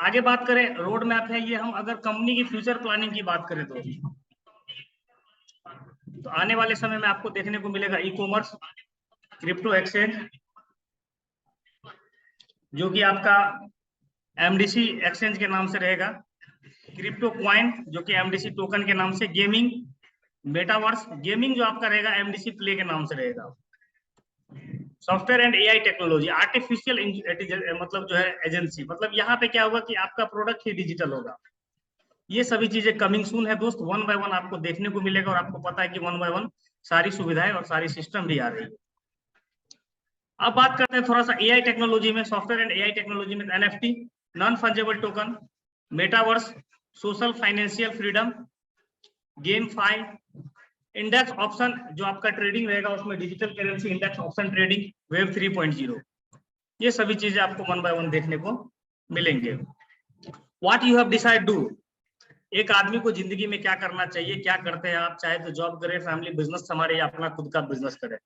आगे बात करें, रोड मैप है ये। हम अगर कंपनी की फ्यूचर प्लानिंग की बात करें तो आने वाले समय में आपको देखने को मिलेगा ई कॉमर्स, क्रिप्टो एक्सचेंज जो कि आपका एमडीसी एक्सचेंज के नाम से रहेगा, क्रिप्टो क्वाइन जो कि एमडीसी टोकन के नाम से, गेमिंग, मेटावर्स, गेमिंग जो आपका रहेगा एमडीसी प्ले के नाम से रहेगा, software and AI technology, artificial मतलब जो है एजेंसी, मतलब यहाँ पे क्या होगा कि आपका प्रोडक्ट ही डिजिटल होगा। ये सभी चीजें कमिंग सून है दोस्त, वन बाय वन आपको देखने को मिलेगा और आपको पता है कि वन बाय वन सारी सुविधाएं और सारी सिस्टम भी आ रही है। अब बात करते हैं थोड़ा सा एआई टेक्नोलॉजी में, सॉफ्टवेयर एंड एआई टेक्नोलॉजी में, NFT, non fungible token, metaverse, social financial freedom, game fi, index option जो आपका ट्रेडिंग रहेगा उसमें digital currency index option trading, web 3.0, ये सभी चीजें आपको वन बाय वन देखने को मिलेंगे। What you have decide do, एक आदमी को जिंदगी में क्या करना चाहिए, क्या करते हैं आप, चाहे तो जॉब करें, फैमिली बिजनेस संभाले या अपना खुद का बिजनेस करें,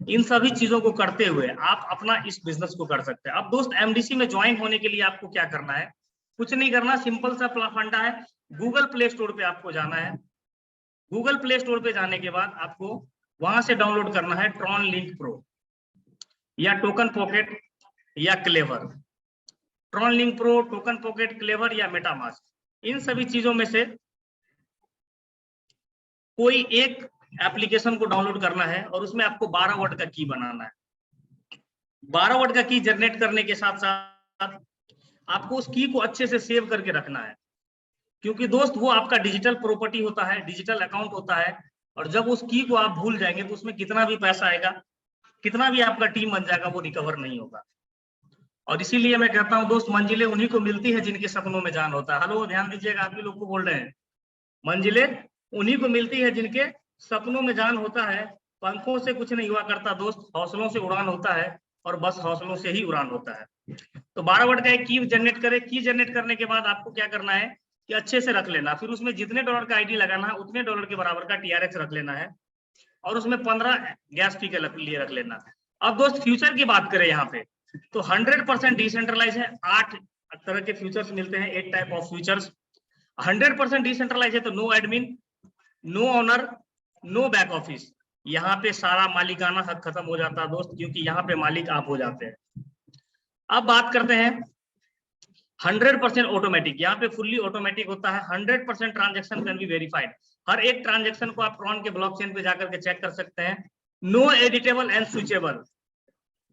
इन सभी चीजों को करते हुए आप अपना इस बिजनेस को कर सकते हैं। अब दोस्त एमडीसी में ज्वाइन होने के लिए आपको क्या करना है, कुछ नहीं करना, सिंपल सा फंडा है, गूगल प्ले स्टोर पे आपको जाना है। गूगल प्ले स्टोर पे जाने के बाद आपको वहां से डाउनलोड करना है ट्रॉन लिंक प्रो या टोकन पॉकेट या clever, Tron link pro, token pocket, clever या मेटामास्क, इन सभी चीजों में से कोई एक एप्लीकेशन को डाउनलोड करना है और उसमें आपको 12 वर्ड का की बनाना है। 12 वर्ड का की जनरेट करने के साथ साथ आपको उस की को अच्छे से सेव करके रखना है, क्योंकि दोस्त वो आपका डिजिटल प्रॉपर्टी होता है, डिजिटल अकाउंट होता है, और जब उस की को आप भूल जाएंगे तो उसमें कितना भी पैसा आएगा, कितना भी आपका टीम बन जाएगा, वो रिकवर नहीं होगा। और इसीलिए मैं कहता हूं दोस्त, मंजिलें उन्हीं को मिलती है जिनके सपनों में जान होता है। हेलो, ध्यान दीजिएगा, आप भी लोग को बोल रहे हैं, मंजिलें उन्हीं को मिलती है जिनके सपनों में जान होता है। पंखों से कुछ नहीं हुआ करता दोस्त, हौसलों से उड़ान होता है, और बस हौसलों से ही उड़ान होता है। तो 12 वर्ड का एक की जनरेट करें। की जनरेट करने के बाद आपको क्या करना है कि अच्छे से रख लेना, फिर उसमें जितने डॉलर का आईडी लगाना है उतने डॉलर के बराबर का टीआरएक्स रख लेना है, और उसमें 15 गैस फी के लिए रख लेना है। अब दोस्त फ्यूचर की बात करें यहाँ पे, तो 100% डिसेंट्रलाइज है। 8 तरह के फ्यूचर्स मिलते हैं, 8 टाइप ऑफ फ्यूचर्स। 100% डिसेंट्रलाइज है तो no admin, no owner, no back office, यहाँ पे सारा मालिकाना हक खत्म हो जाता है दोस्त, क्योंकि यहाँ पे मालिक आप हो जाते हैं। अब बात करते हैं 100% ऑटोमेटिक, यहाँ पे फुल्ली ऑटोमेटिक होता है। 100% ट्रांजेक्शन कैन बी वेरीफाइड, हर एक ट्रांजेक्शन को आप ट्रॉन के ब्लॉकचेन पे जाकर के चेक कर सकते हैं। No editable and switchable,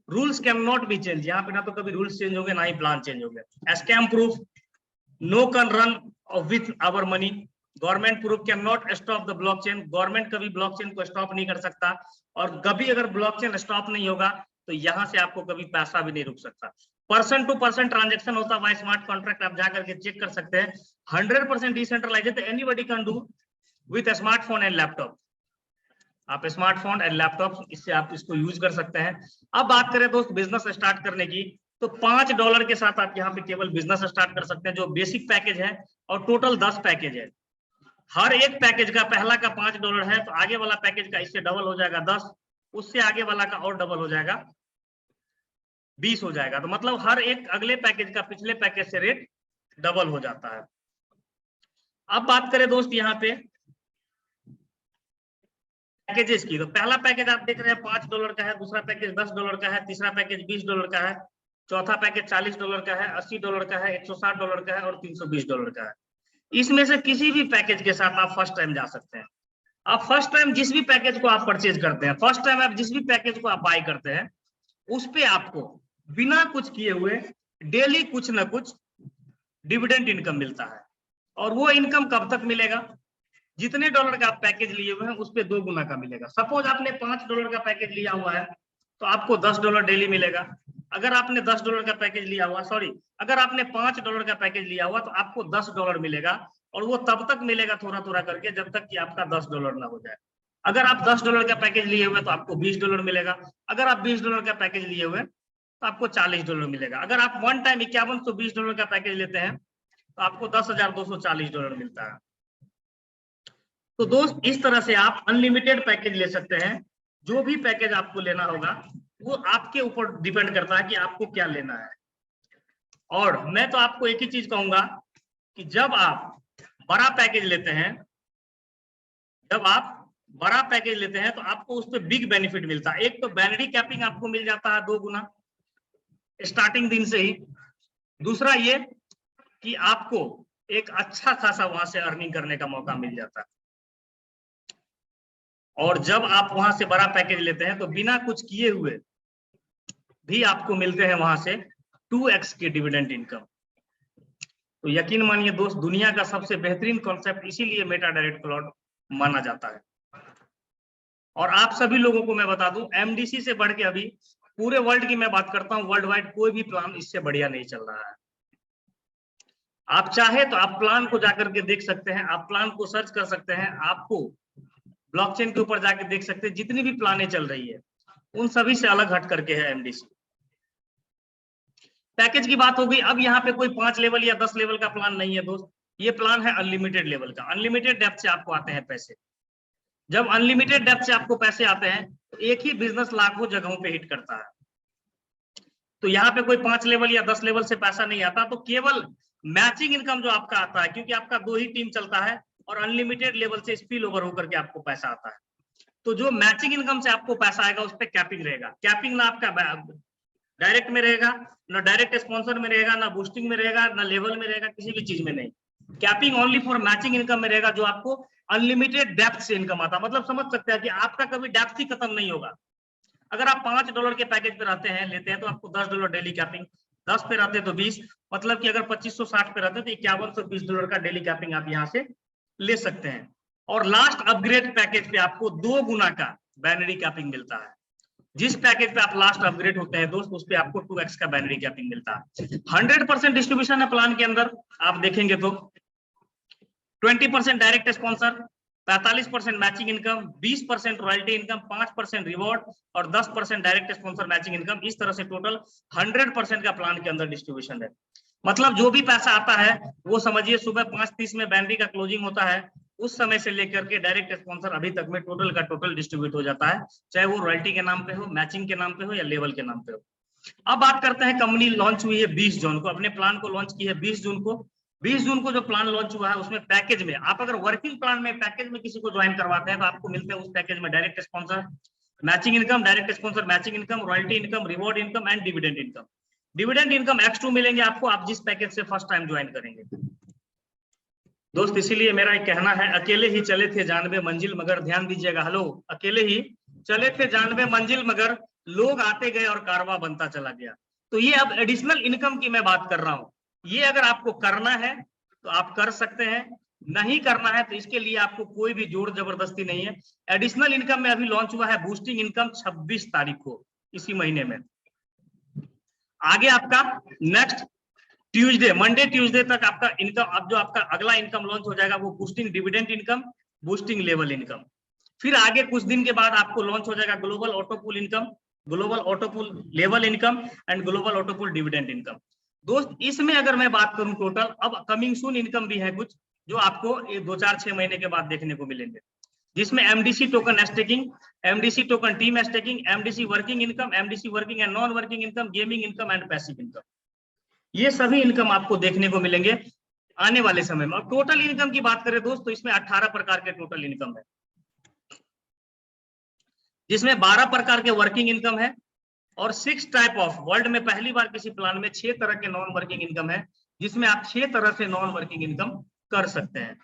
rules can not be change, यहाँ पे ना तो कभी रूल्स चेंज होंगे ना ही प्लान चेंज होंगे। Scam proof, no can run with our money, government proof can not stop the blockchain, government कभी ब्लॉकचेन को स्टॉप नहीं कर सकता, और कभी अगर ब्लॉकचेन स्टॉप नहीं होगा तो यहाँ से आपको कभी पैसा भी नहीं रुक सकता। पर्सन टू पर्सन ट्रांजेक्शन होता है बाय स्मार्ट कॉन्ट्रैक्ट, आप जाकर के चेक कर सकते हैं। 100% डिसेंट्रलाइज है, anybody can do with smartphone and laptop, आप स्मार्टफोन एंड लैपटॉप इससे आप इसको यूज कर सकते हैं। अब बात करें दोस्त बिजनेस स्टार्ट करने की, तो $5 के साथ आप यहाँ पे केवल बिजनेस स्टार्ट कर सकते हैं, जो बेसिक पैकेज है, और टोटल 10 पैकेज है। हर एक पैकेज का पहला का $5 है, तो आगे वाला पैकेज का इससे डबल हो जाएगा 10, उससे आगे वाला का और डबल हो जाएगा 20 हो जाएगा। तो मतलब हर एक अगले पैकेज का पिछले पैकेज से रेट डबल हो जाता है। अब बात करें दोस्त यहाँ पे पैकेजेस की, तो पहला पैकेज आप देख रहे हैं $5 का है, दूसरा पैकेज $10 का है, तीसरा पैकेज $20 का है, चौथा पैकेज $40 का है, $80 का है, $160 का है, और $320 का है। इसमें से किसी भी पैकेज के साथ आप फर्स्ट टाइम जा सकते हैं। आप फर्स्ट टाइम जिस भी पैकेज को आप परचेज करते हैं, फर्स्ट टाइम आप जिस भी पैकेज को आप बाय करते हैं, उस पे आपको बिना कुछ किए हुए डेली कुछ ना कुछ डिविडेंड इनकम मिलता है। और वो इनकम कब तक मिलेगा, जितने डॉलर का आप पैकेज लिए हुए हैं उस पे 2 गुना का मिलेगा। सपोज आपने $5 का पैकेज लिया हुआ है तो आपको $10 डेली मिलेगा। अगर आपने $10 का पैकेज लिया हुआ, अगर आपने $5 का पैकेज लिया हुआ तो आपको $10 मिलेगा, और वो तब तक मिलेगा थोड़ा थोड़ा करके जब तक कि आपका $10 ना हो जाए। अगर आप $10 का पैकेज लिए हुए तो आपको $20 मिलेगा, अगर आप $20 का पैकेज लिए हुए तो आपको $40 मिलेगा। अगर आप वन टाइम $5120 का पैकेज लेते हैं तो आपको $10,240 मिलता है। तो दोस्त इस तरह से आप अनलिमिटेड पैकेज ले सकते हैं। जो भी पैकेज आपको लेना होगा वो आपके ऊपर डिपेंड करता है कि आपको क्या लेना है। और मैं तो आपको एक ही चीज कहूंगा कि जब आप बड़ा पैकेज लेते हैं, जब आप बड़ा पैकेज लेते हैं तो आपको उस पर बिग बेनिफिट मिलता है। एक तो बैनरी कैपिंग आपको मिल जाता है 2 गुना स्टार्टिंग दिन से ही। दूसरा ये कि आपको एक अच्छा खासा वहां से अर्निंग करने का मौका मिल जाता है। और जब आप वहां से बड़ा पैकेज लेते हैं तो बिना कुछ किए हुए भी आपको मिलते हैं वहां से 2x के डिविडेंड इनकम। तो यकीन मानिए दोस्त, दुनिया का सबसे बेहतरीन कॉन्सेप्ट इसीलिए मेटा डायरेक्ट क्लाउड माना जाता है। और आप सभी लोगों को मैं बता दूं, एमडीसी से बढ़ के अभी पूरे वर्ल्ड की मैं बात करता हूं, वर्ल्ड वाइड कोई भी प्लान इससे बढ़िया नहीं चल रहा है। आप चाहे तो आप प्लान को जाकर के देख सकते हैं, आप प्लान को सर्च कर सकते हैं, आपको ब्लॉकचेन के ऊपर जाके देख सकते हैं, जितनी भी प्लानें चल रही है उन सभी से अलग हट करके है एमडीसी। पैकेज की बात हो गई। अब यहाँ पे कोई 5 लेवल या 10 लेवल का प्लान नहीं है दोस्त, ये प्लान है अनलिमिटेड लेवल का। अनलिमिटेड डेप्थ से आपको आते हैं पैसे। जब अनलिमिटेड डेप्थ से आपको पैसे आते हैं तो एक ही बिजनेस लाखों जगहों पे हिट करता है। तो यहाँ पे कोई 5 लेवल या 10 लेवल से पैसा नहीं आता, तो केवल मैचिंग इनकम जो आपका आता है, क्योंकि आपका 2 ही टीम चलता है और अनलिमिटेड लेवल से स्पिल ओवर होकर के आपको पैसा आता है। तो जो मैचिंग इनकम से आपको पैसा आएगा उस पर कैपिंग रहेगा। कैपिंग ना आपका डायरेक्ट में रहेगा, ना डायरेक्ट स्पॉन्सर में रहेगा, ना बूस्टिंग में रहेगा, ना लेवल में रहेगा, किसी भी चीज में नहीं। Capping only for matching income में रहेगा, जो आपको अनलिमिटेड डेप्थ से इनकम आता है। मतलब समझ सकते हैं कि आपका कभी डेप्थ ही खत्म नहीं होगा। अगर आप $5 के पैकेज पे रहते हैं, लेते हैं, तो आपको $10 डेली कैपिंग, 10 पे रहते हैं तो 20, मतलब कि अगर 2560 पे रहते हैं तो $5120 का डेली कैपिंग आप यहाँ से ले सकते हैं। और लास्ट अपग्रेड पैकेज पे आपको 2 गुना का बैनरी कैपिंग मिलता है। जिस पैकेज पे आप लास्ट अपग्रेड होते हैं दोस्त, उस पे आपको 2x का बैनरी कैपिंग मिलता है। 100% डिस्ट्रीब्यूशन है प्लान के अंदर। आप देखेंगे तो 20% direct sponsor, 45% matching income, 20% royalty income, 5% reward और 10% डायरेक्ट स्पॉन्सर मैचिंग इनकम। इस तरह से टोटल 100% का प्लान के अंदर डिस्ट्रीब्यूशन है। मतलब जो भी पैसा आता है वो समझिए सुबह 5:30 में बैनरी का क्लोजिंग होता है, उस समय से लेकर के डायरेक्ट स्पॉन्सर अभी तक में टोटल का टोटल डिस्ट्रीब्यूट हो जाता है, चाहे वो रॉयल्टी के नाम पे हो, मैचिंग के नाम पे हो या लेवल के नाम पे हो। अब बात करते हैं, कंपनी लॉन्च हुई है 20 जून को, अपने प्लान को लॉन्च की है 20 जून को। 20 जून को जो प्लान लॉन्च हुआ है उसमें पैकेज में आप अगर वर्किंग प्लान में पैकेज में किसी को ज्वाइन करवाते हैं तो आपको मिलते हैं उस पैकेज में direct sponsor, matching income, direct sponsor matching income, royalty income, reward income and dividend income. Dividend income X2 मिलेंगे आपको, आप जिस पैकेज से फर्स्ट टाइम ज्वाइन करेंगे दोस्त। इसीलिए मेरा एक कहना है, अकेले ही चले थे जानबे मंजिल मगर, ध्यान दीजिएगा, हेलो, अकेले ही चले थे जानबे मंजिल मगर, लोग आते गए और कारवा बनता चला गया। तो ये अब एडिशनल इनकम की मैं बात कर रहा हूं। ये अगर आपको करना है तो आप कर सकते हैं, नहीं करना है तो इसके लिए आपको कोई भी जोर जबरदस्ती नहीं है। एडिशनल इनकम में अभी लॉन्च हुआ है बूस्टिंग इनकम 26 तारीख को, इसी महीने में। आगे आपका नेक्स्ट ट्यूसडे, मंडे ट्यूसडे तक आपका इनकम, अब जो आपका अगला इनकम लॉन्च हो जाएगा वो boosting dividend income, boosting level income. फिर आगे कुछ दिन के बाद आपको लॉन्च हो जाएगा global autopool income, global autopool level income and global autopool dividend income. दोस्त इसमें अगर मैं बात करूं टोटल, अब कमिंग सून इनकम भी है कुछ जो आपको 2-4-6 महीने के बाद देखने को मिलेंगे, जिसमें MDC token staking, MDC token team staking, MDC working income, MDC working and non working income, gaming income and passive income. ये सभी इनकम आपको देखने को मिलेंगे आने वाले समय में। और टोटल इनकम की बात करें दोस्त तो इसमें 18 प्रकार के टोटल इनकम है, जिसमें 12 प्रकार के वर्किंग इनकम है और 6 टाइप ऑफ, वर्ल्ड में पहली बार किसी प्लान में 6 तरह के नॉन वर्किंग इनकम है, जिसमें आप 6 तरह से नॉन वर्किंग इनकम कर सकते हैं।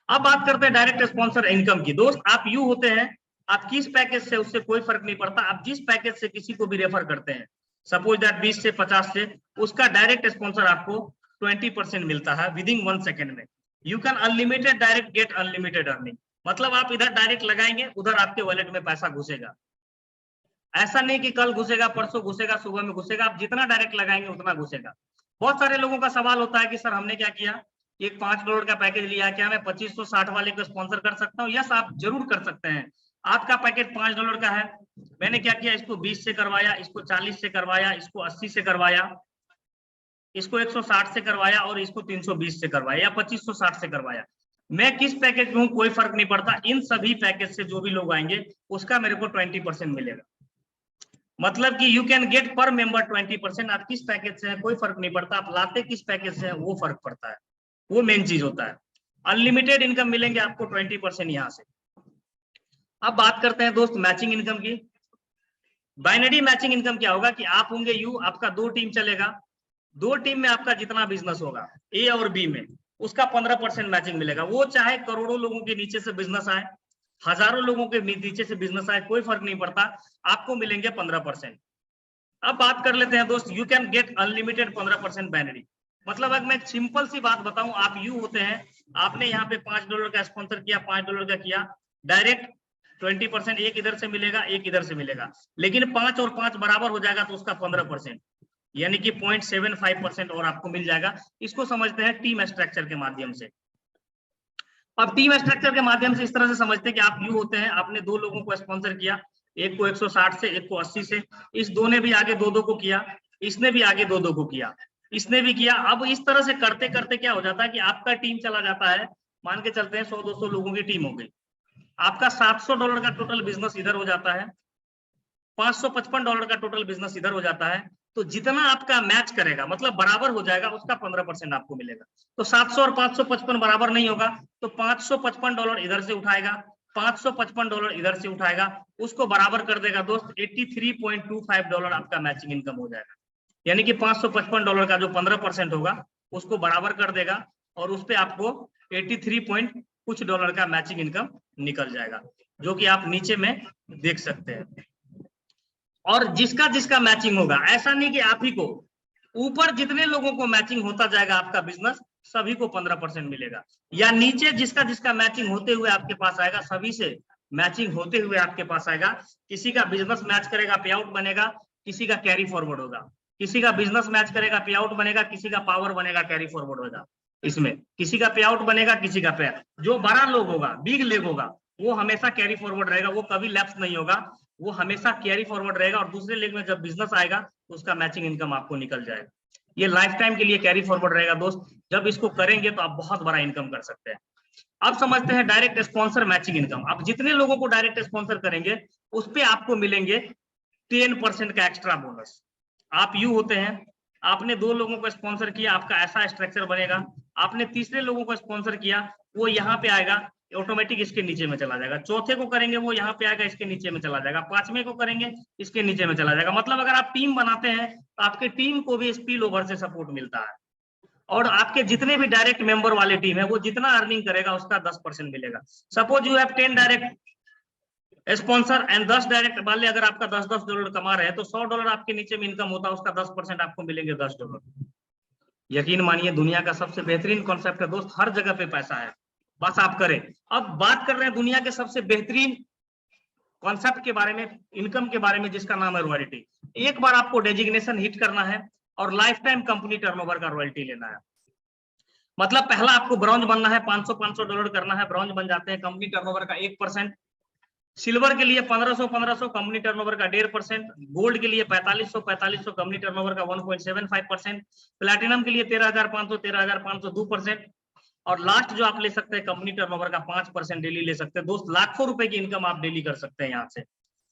अब बात करते हैं डायरेक्ट स्पॉन्सर इनकम की। दोस्त आप यू होते हैं, आप किस पैकेज से, उससे कोई फर्क नहीं पड़ता, आप जिस पैकेज से किसी को भी रेफर करते हैं, सपोज दैट 20 से 50 से, उसका डायरेक्ट स्पॉन्सर आपको 20% मिलता है विद इन 1 सेकेंड में। You can unlimited direct get unlimited earning, मतलब आप इधर डायरेक्ट लगाएंगे उधर आपके वॉलेट में पैसा घुसेगा। ऐसा नहीं कि कल घुसेगा, परसों घुसेगा, सुबह में घुसेगा, आप जितना डायरेक्ट लगाएंगे उतना घुसेगा। बहुत सारे लोगों का सवाल होता है कि सर हमने क्या किया, एक $5 का पैकेज लिया, क्या मैं 2560 वाले को स्पॉन्सर कर सकता हूँ? यस, आप जरूर कर सकते हैं। आपका पैकेज $5 का है, मैंने क्या किया, इसको 20 से करवाया, इसको 40 से करवाया, इसको 80 से करवाया, इसको 160 से करवाया और इसको 320 से करवाया या 2560 से करवाया। मैं किस पैकेज में हूँ कोई फर्क नहीं पड़ता, इन सभी पैकेज से जो भी लोग आएंगे उसका मेरे को 20% मिलेगा। मतलब कि यू कैन गेट पर मेंबर 20%। आप किस पैकेज से हैं कोई फर्क नहीं पड़ता, आप लाते किस पैकेज से हैं वो फर्क पड़ता है, वो मेन चीज होता है। अनलिमिटेड इनकम मिलेंगे आपको 20% यहाँ से। अब बात करते हैं दोस्त मैचिंग इनकम की। बाइनरी मैचिंग इनकम क्या होगा कि आप होंगे यू, आपका 2 टीम चलेगा, 2 टीम में आपका जितना बिजनेस होगा ए और बी में, उसका 15% मैचिंग मिलेगा। वो चाहे करोड़ों लोगों के नीचे से बिजनेस आए, हजारों लोगों के नीचे से बिजनेस आए, कोई फर्क नहीं पड़ता, आपको मिलेंगे 15%। अब बात कर लेते हैं दोस्त, you can get unlimited 15% binary. मतलब अगर मैं एक सिंपल सी बात बताऊं, आप यू होते हैं, आपने यहाँ पे $5 का स्पॉन्सर किया, $5 का किया, डायरेक्ट 20% एक इधर से मिलेगा, एक इधर से मिलेगा, लेकिन 5 और 5 बराबर हो जाएगा तो उसका 15%, यानी कि 0.75% और आपको मिल जाएगा। इसको समझते हैं टीम स्ट्रक्चर के माध्यम से। अब टीम स्ट्रक्चर के माध्यम से इस तरह से समझते हैं कि आप यू होते हैं, आपने 2 लोगों को स्पॉन्सर किया, एक को 160 से, एक को 80 से, इस 2 ने भी आगे 2-2 को किया, इसने भी आगे 2-2 को किया, इसने भी किया। अब इस तरह से करते करते क्या हो जाता है कि आपका टीम चला जाता है, मान के चलते हैं 100-200 लोगों की टीम हो गई, आपका $700 का टोटल बिजनेस इधर हो जाता है, $555 का टोटल बिजनेस इधर हो जाता है। तो जितना आपका मैच करेगा, मतलब बराबर हो जाएगा, उसका 15% आपको मिलेगा। तो 700 और 555 बराबर नहीं होगा, तो $555 इधर से उठाएगा, $555 इधर से उठाएगा, उसको बराबर कर देगा दोस्त, $83.25 आपका मैचिंग इनकम हो जाएगा। यानी कि $555 का जो 15% होगा उसको बराबर कर देगा, और उस पर आपको 83 पॉइंट कुछ डॉलर का मैचिंग इनकम निकल जाएगा, जो कि आप नीचे में देख सकते हैं। और जिसका जिसका मैचिंग होगा, ऐसा नहीं कि आप ही को, ऊपर जितने लोगों को मैचिंग होता जाएगा आपका बिजनेस, सभी को 15% मिलेगा, या नीचे जिसका जिसका मैचिंग होते हुए आपके पास आएगा, सभी से मैचिंग होते हुए आपके पास आएगा। किसी का बिजनेस मैच करेगा पे आउट बनेगा, किसी का कैरी फॉरवर्ड होगा, किसी का बिजनेस मैच करेगा पे आउट बनेगा, किसी का पावर बनेगा कैरी फॉरवर्ड होगा। इसमें किसी का पे आउट बनेगा, किसी का पे, जो बड़ा लोग होगा, बिग लेग होगा, वो हमेशा कैरी फॉरवर्ड रहेगा, वो कभी लैप्स नहीं होगा, वो हमेशा कैरी फॉरवर्ड रहेगा, और दूसरे लेग में जब बिजनेस आएगा तो उसका मैचिंग इनकम आपको निकल जाएगा। ये लाइफ टाइम के लिए कैरी फॉरवर्ड रहेगा दोस्त, जब इसको करेंगे तो आप बहुत बड़ा इनकम कर सकते हैं। अब समझते हैं डायरेक्ट स्पॉन्सर मैचिंग इनकम। आप जितने लोगों को डायरेक्ट स्पॉन्सर करेंगे उस पर आपको मिलेंगे 10% का एक्स्ट्रा बोनस। आप यू होते हैं, आपने 2 लोगों को स्पॉन्सर किया, आपका ऐसा स्ट्रक्चर बनेगा, आपने तीसरे लोगों को स्पॉन्सर किया, वो यहाँ पे आएगा, ऑटोमेटिक इसके नीचे में चला जाएगा, चौथे को करेंगे वो यहाँ पे आएगा, इसके नीचे में चला जाएगा, 5वें को करेंगे इसके नीचे में चला जाएगा। मतलब अगर आप टीम बनाते हैं तो आपके टीम को भी स्पिल ओवर से सपोर्ट मिलता है, और आपके जितने भी डायरेक्ट मेंबर वाले टीम है, वो जितना अर्निंग करेगा उसका 10% मिलेगा। Suppose you have 10 direct sponsor and 10 direct वाले, अगर आपका $10 कमा रहे हैं तो $100 आपके नीचे में इनकम होता है, उसका 10% आपको मिलेंगे $10। यकीन मानिए दुनिया का सबसे बेहतरीन कॉन्सेप्ट है दोस्त, हर जगह पे पैसा है, बस आप करें। अब बात कर रहे हैं दुनिया के सबसे बेहतरीन कॉन्सेप्ट के बारे में, इनकम के बारे में, जिसका नाम है रॉयल्टी। एक बार आपको डेजिग्नेशन हिट करना है और लाइफ टाइम कंपनी टर्नओवर का रॉयल्टी लेना है। मतलब पहला आपको ब्रॉन्ज बनना है, $500 करना है, ब्रॉन्ज बन जाते हैं, कंपनी टर्नओवर का 1%, सिल्वर के लिए 1500 कंपनी टर्नओवर का 1.5%, गोल्ड के लिए 4500 कंपनी टर्नओवर का 1.75%, प्लैटिनम के लिए 13,500 2%, और लास्ट जो आप ले सकते हैं कंपनी टर्नओवर का 5% डेली ले सकते हैं दोस्त। लाखों रुपए की इनकम आप डेली कर सकते हैं यहाँ से,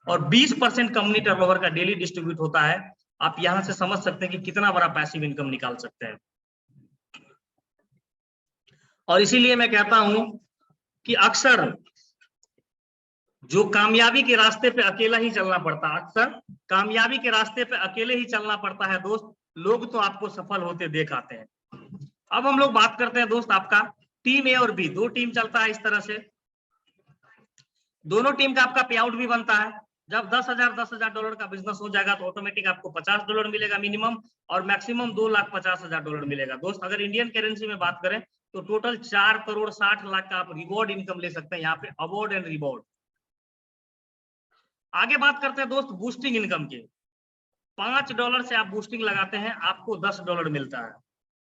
और 20% कंपनी टर्नओवर का डेली डिस्ट्रीब्यूट होता है। आप यहाँ से समझ सकते हैं कि कितना बड़ा पैसिव इनकम निकाल सकते हैं। और इसीलिए मैं कहता हूं कि अक्सर जो कामयाबी के रास्ते पे अकेला ही चलना पड़ता है, अक्सर कामयाबी के रास्ते पे अकेले ही चलना पड़ता है दोस्त, लोग तो आपको सफल होते देख आते हैं। अब हम लोग बात करते हैं दोस्त आपका टीम ए और बी, 2 टीम चलता है इस तरह से, दोनों टीम का आपका पे आउट भी बनता है। जब $10,000 का बिजनेस हो जाएगा तो ऑटोमेटिक आपको $50 मिलेगा मिनिमम, और मैक्सिमम $2,50,000 मिलेगा दोस्त। अगर इंडियन करेंसी में बात करें तो टोटल 4,60,00,000 का आप रिवॉर्ड इनकम ले सकते हैं यहाँ पे, अवार्ड एंड रिवॉर्ड। आगे बात करते हैं दोस्त बूस्टिंग इनकम की। $5 से आप बूस्टिंग लगाते हैं, आपको $10 मिलता है।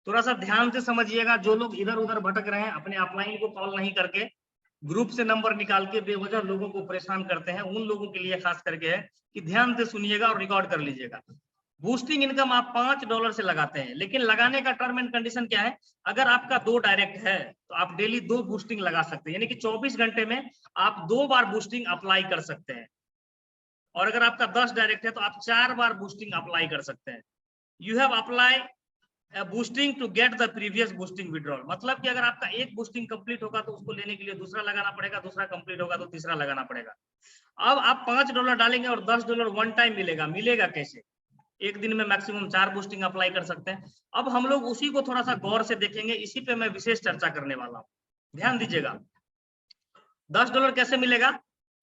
थोड़ा सा ध्यान से समझिएगा, जो लोग इधर उधर भटक रहे हैं, अपने अपलाइन को कॉल नहीं करके ग्रुप से नंबर निकाल के बेवजह लोगों को परेशान करते हैं, उन लोगों के लिए खास करके है कि ध्यान से सुनिएगा और रिकॉर्ड कर लीजिएगा। बूस्टिंग इनकम आप $5 से लगाते हैं, लेकिन लगाने का टर्म एंड कंडीशन क्या है, अगर आपका 2 डायरेक्ट है तो आप डेली 2 बूस्टिंग लगा सकते हैं, यानी कि 24 घंटे में आप 2 बार बूस्टिंग अप्लाई कर सकते हैं। और अगर आपका 10 डायरेक्ट है तो आप 4 बार बूस्टिंग अप्लाई कर सकते हैं। You have apply boosting to get the previous boosting withdrawal, मतलब कि अगर आपका एक बूस्टिंग कंप्लीट होगा तो उसको लेने के लिए दूसरा लगाना पड़ेगा, दूसरा कंप्लीट होगा तो तीसरा लगाना पड़ेगा। अब आप $5 डालेंगे और $10 वन टाइम मिलेगा। मिलेगा कैसे? एक दिन में मैक्सिमम 4 बूस्टिंग अप्लाई कर सकते हैं। अब हम लोग उसी को थोड़ा सा गौर से देखेंगे, इसी पे मैं विशेष चर्चा करने वाला हूँ, ध्यान दीजिएगा। $10 कैसे मिलेगा?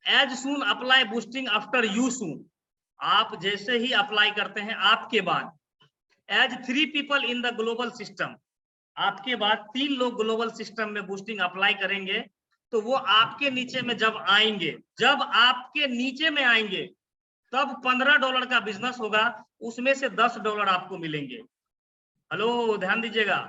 As soon apply boosting after you soon, आप जैसे ही अप्लाई करते हैं आपके बाद, as 3 people in the global system, आपके बाद 3 लोग ग्लोबल सिस्टम में बूस्टिंग अप्लाई करेंगे, तो वो आपके नीचे में जब आएंगे, जब आपके नीचे में आएंगे तब $15 का बिजनेस होगा, उसमें से $10 आपको मिलेंगे। हेलो, ध्यान दीजिएगा।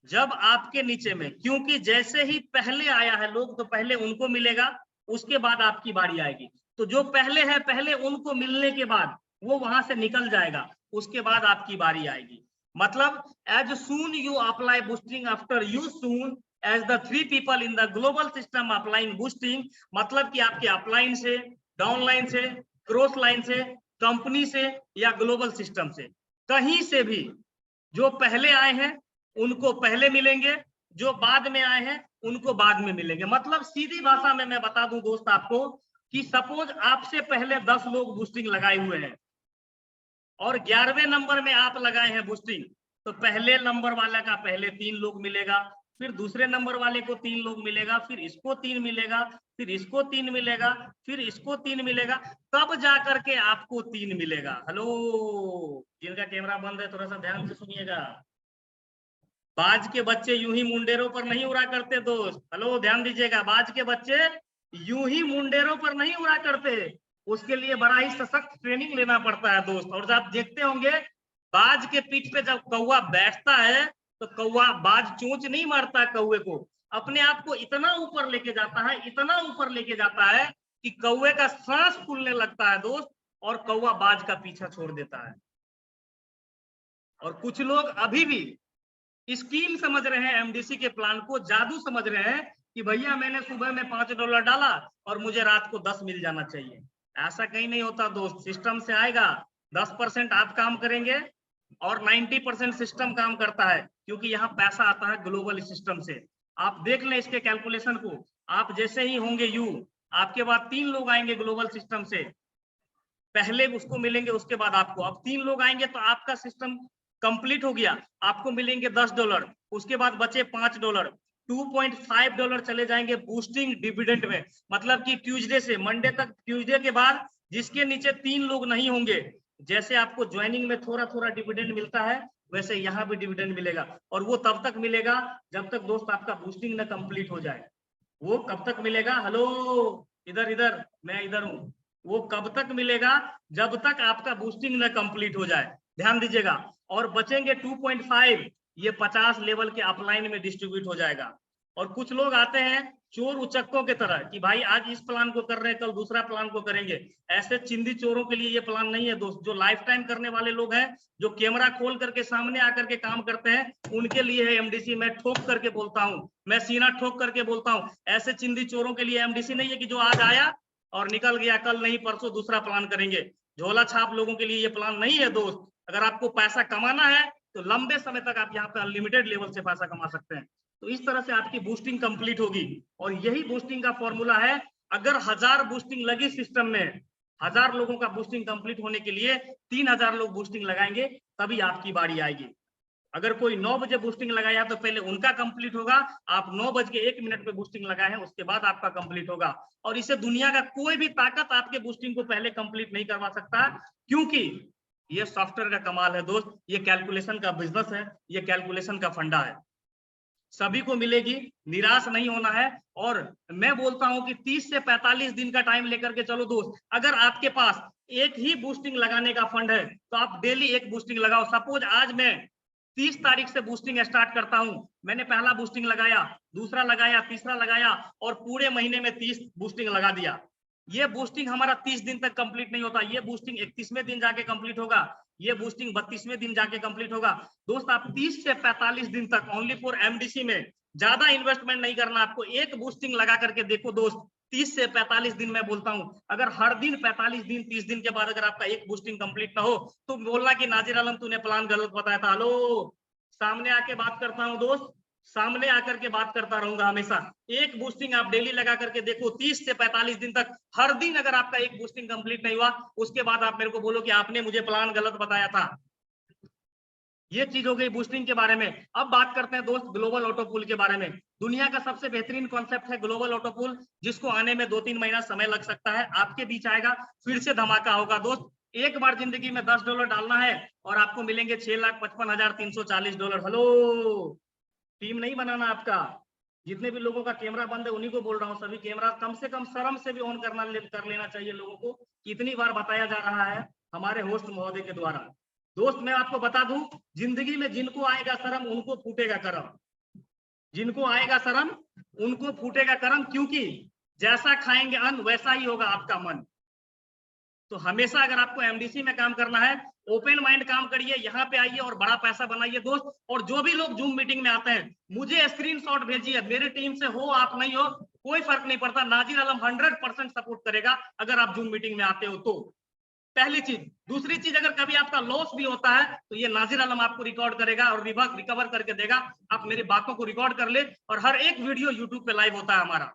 जब आपके नीचे में, क्योंकि जैसे ही पहले आया है लोग तो पहले उनको मिलेगा, उसके बाद आपकी बारी आएगी। तो जो पहले है पहले उनको मिलने के बाद वो वहां से निकल जाएगा, उसके बाद आपकी बारी आएगी। मतलब as soon you apply boosting after you soon as the 3 people in the global system applying boosting, मतलब कि आपके अपलाइन से, डाउनलाइन से, क्रॉस लाइन से, कंपनी से या ग्लोबल सिस्टम से, कहीं से भी जो पहले आए हैं उनको पहले मिलेंगे, जो बाद में आए हैं उनको बाद में मिलेंगे। मतलब सीधी भाषा में मैं बता दूं दोस्त आपको कि सपोज आपसे पहले 10 लोग बूस्टिंग लगाए हुए हैं और 11वें नंबर में आप लगाए हैं बूस्टिंग, तो पहले नंबर वाले का पहले 3 लोग मिलेगा, फिर दूसरे नंबर वाले को 3 लोग मिलेगा, फिर इसको 3 मिलेगा, फिर इसको 3 मिलेगा, फिर इसको 3 मिलेगा, तब जाकर के आपको 3 मिलेगा। हेलो, जिनका कैमरा बंद है थोड़ा सा ध्यान से सुनिएगा। बाज के बच्चे यूं ही मुंडेरों पर नहीं उड़ा करते दोस्त। हेलो, ध्यान दीजिएगा। बाज के बच्चे यूं ही मुंडेरों पर नहीं उड़ा करते, उसके लिए बड़ा ही सशक्त ट्रेनिंग लेना पड़ता है दोस्त। और जब आप देखते होंगे बाज के पीठ पे जब कौवा बैठता है तो कौवा, बाज चोंच नहीं मारता कौवे को, अपने आप को इतना ऊपर लेके जाता है, इतना ऊपर लेके जाता है कि कौवे का सांस फूलने लगता है दोस्त, और कौवा बाज का पीछा छोड़ देता है। और कुछ लोग अभी भी स्कीम समझ रहे हैं, एमडीसी के प्लान को जादू समझ रहे हैं कि भैया मैंने सुबह में $5 डाला और मुझे रात को 10 मिल जाना चाहिए। ऐसा कहीं नहीं होता दोस्त। सिस्टम से आएगा, 10% आप काम करेंगे और 90% सिस्टम काम करता है, क्योंकि यहाँ पैसा आता है ग्लोबल सिस्टम से। आप देख लें इसके कैलकुलेशन को। आप जैसे ही होंगे यू, आपके बाद 3 लोग आएंगे ग्लोबल सिस्टम से, पहले उसको मिलेंगे उसके बाद आपको। अब 3 लोग आएंगे तो आपका सिस्टम कंप्लीट हो गया, आपको मिलेंगे $10, उसके बाद बचे $5, $2.5 चले जाएंगे बूस्टिंग डिविडेंड में। मतलब कि ट्यूसडे से मंडे तक, ट्यूसडे के बाद जिसके नीचे 3 लोग नहीं होंगे, जैसे आपको ज्वाइनिंग में थोड़ा थोड़ा डिविडेंड मिलता है, वैसे यहाँ भी डिविडेंड मिलेगा। और वो तब तक मिलेगा जब तक दोस्त आपका बूस्टिंग न कंप्लीट हो जाए। वो कब तक मिलेगा? हेलो, इधर इधर, मैं इधर हूँ। वो कब तक मिलेगा? जब तक आपका बूस्टिंग न कंप्लीट हो जाए, ध्यान दीजिएगा। और बचेंगे 2.5, ये 50 लेवल के अपलाइन में डिस्ट्रीब्यूट हो जाएगा। और कुछ लोग आते हैं चोर उचक्कों के तरह कि भाई आज इस प्लान को कर रहे हैं, कल दूसरा प्लान को करेंगे। ऐसे चिंदी चोरों के लिए ये प्लान नहीं है दोस्त। जो लाइफ टाइम करने वाले लोग हैं, जो कैमरा खोल करके सामने आकर के काम करते हैं, उनके लिए है एमडीसी। मैं ठोक करके बोलता हूँ, मैं सीना ठोक करके बोलता हूँ, ऐसे चिंदी चोरों के लिए एमडीसी नहीं है कि जो आज आया और निकल गया, कल नहीं परसों दूसरा प्लान करेंगे। झोला छाप लोगों के लिए ये प्लान नहीं है दोस्त। अगर आपको पैसा कमाना है तो लंबे समय तक आप यहाँ पे अनलिमिटेड लेवल से पैसा कमा सकते हैं। तो इस तरह से आपकी बूस्टिंग कंप्लीट होगी। और यही बूस्टिंग का फॉर्मूला है। अगर 1000 बूस्टिंग लगी सिस्टम में, 1000 लोगों का बूस्टिंग कंप्लीट होने के लिए 3000 लोग बूस्टिंग लगाएंगे, तभी आपकी बारी आएगी। अगर कोई 9 बजे बूस्टिंग लगाया तो पहले उनका कंप्लीट होगा। आप 9:01 पे बूस्टिंग लगाए हैं, उसके बाद आपका कंप्लीट होगा। और इसे दुनिया का कोई भी ताकत आपके बूस्टिंग को पहले कंप्लीट नहीं करवा सकता, क्योंकि ये सॉफ्टवेयर का कमाल है दोस्त। ये कैलकुलेशन का बिजनेस है, ये कैलकुलेशन का फंडा है। सभी को मिलेगी, निराश नहीं होना है। और मैं बोलता हूं कि 30 से 45 दिन का टाइम लेकर के चलो दोस्त। अगर आपके पास एक ही बूस्टिंग लगाने का फंड है तो आप डेली एक बूस्टिंग लगाओ। सपोज आज मैं 30 तारीख से बूस्टिंग स्टार्ट करता हूं, मैंने पहला बूस्टिंग लगाया, दूसरा लगाया, तीसरा लगाया, और पूरे महीने में 30 बूस्टिंग लगा दिया। ये बूस्टिंग हमारा 30 दिन तक कंप्लीट नहीं होता, ये बूस्टिंग 31वें दिन जाके कंप्लीट होगा, ये बूस्टिंग 32वें दिन जाके कंप्लीट होगा। दोस्त आप 30 से 45 दिन तक ओनली फॉर एमडीसी में, ज्यादा इन्वेस्टमेंट नहीं करना आपको। एक बूस्टिंग लगा करके देखो दोस्त, 30 से 45 दिन मैं बोलता हूं, अगर हर दिन 45 दिन 30 दिन के बाद अगर आपका एक बूस्टिंग कंप्लीट ना हो तो बोलना कि नाजिर आलम तूने प्लान गलत बताया था। हेलो, सामने आके बात करता हूं दोस्त, सामने आकर के बात करता रहूंगा हमेशा। एक बूस्टिंग आप डेली लगा करके देखो, 30 से 45 दिन तक हर दिन अगर आपका एक बूस्टिंग कंप्लीट नहीं हुआ, उसके बाद आप मेरे को बोलो कि आपने मुझे प्लान गलत बताया था। ये चीज हो गई बूस्टिंग के बारे में। अब बात करते हैं दोस्त ग्लोबल ऑटो पूल के बारे में। दुनिया का सबसे बेहतरीन कॉन्सेप्ट है ग्लोबल ऑटो पूल, जिसको आने में 2-3 महीना समय लग सकता है। आपके बीच आएगा, फिर से धमाका होगा दोस्त। एक बार जिंदगी में $10 डालना है और आपको मिलेंगे $6,55,340। हेलो, टीम नहीं बनाना आपका। जितने भी लोगों का कैमरा बंद है उन्हीं को बोल रहा हूँ, सभी कैमरा कम से कम शर्म से भी ऑन कर लेना चाहिए लोगों को। कितनी बार बताया जा रहा है हमारे होस्ट महोदय के द्वारा। दोस्त मैं आपको बता दूं, जिंदगी में जिनको आएगा शर्म उनको फूटेगा करम, जिनको आएगा शर्म उनको फूटेगा करम, क्योंकि जैसा खाएंगे अन्न वैसा ही होगा आपका मन। तो हमेशा अगर आपको एमडीसी में काम करना है, ओपन माइंड काम करिए, यहाँ पे आइए और बड़ा पैसा बनाइए दोस्त। और जो भी लोग जूम मीटिंग में आते हैं मुझे स्क्रीनशॉट भेजिए, मेरी टीम से हो आप नहीं हो कोई फर्क नहीं पड़ता, नाजिर आलम 100% सपोर्ट करेगा अगर आप जूम मीटिंग में आते हो तो। पहली चीज। दूसरी चीज, अगर कभी आपका लॉस भी होता है तो ये नाजिर आलम आपको रिकॉर्ड करेगा और रिकवर करके देगा। आप मेरी बातों को रिकॉर्ड कर ले, और हर एक वीडियो यूट्यूब पे लाइव होता है हमारा।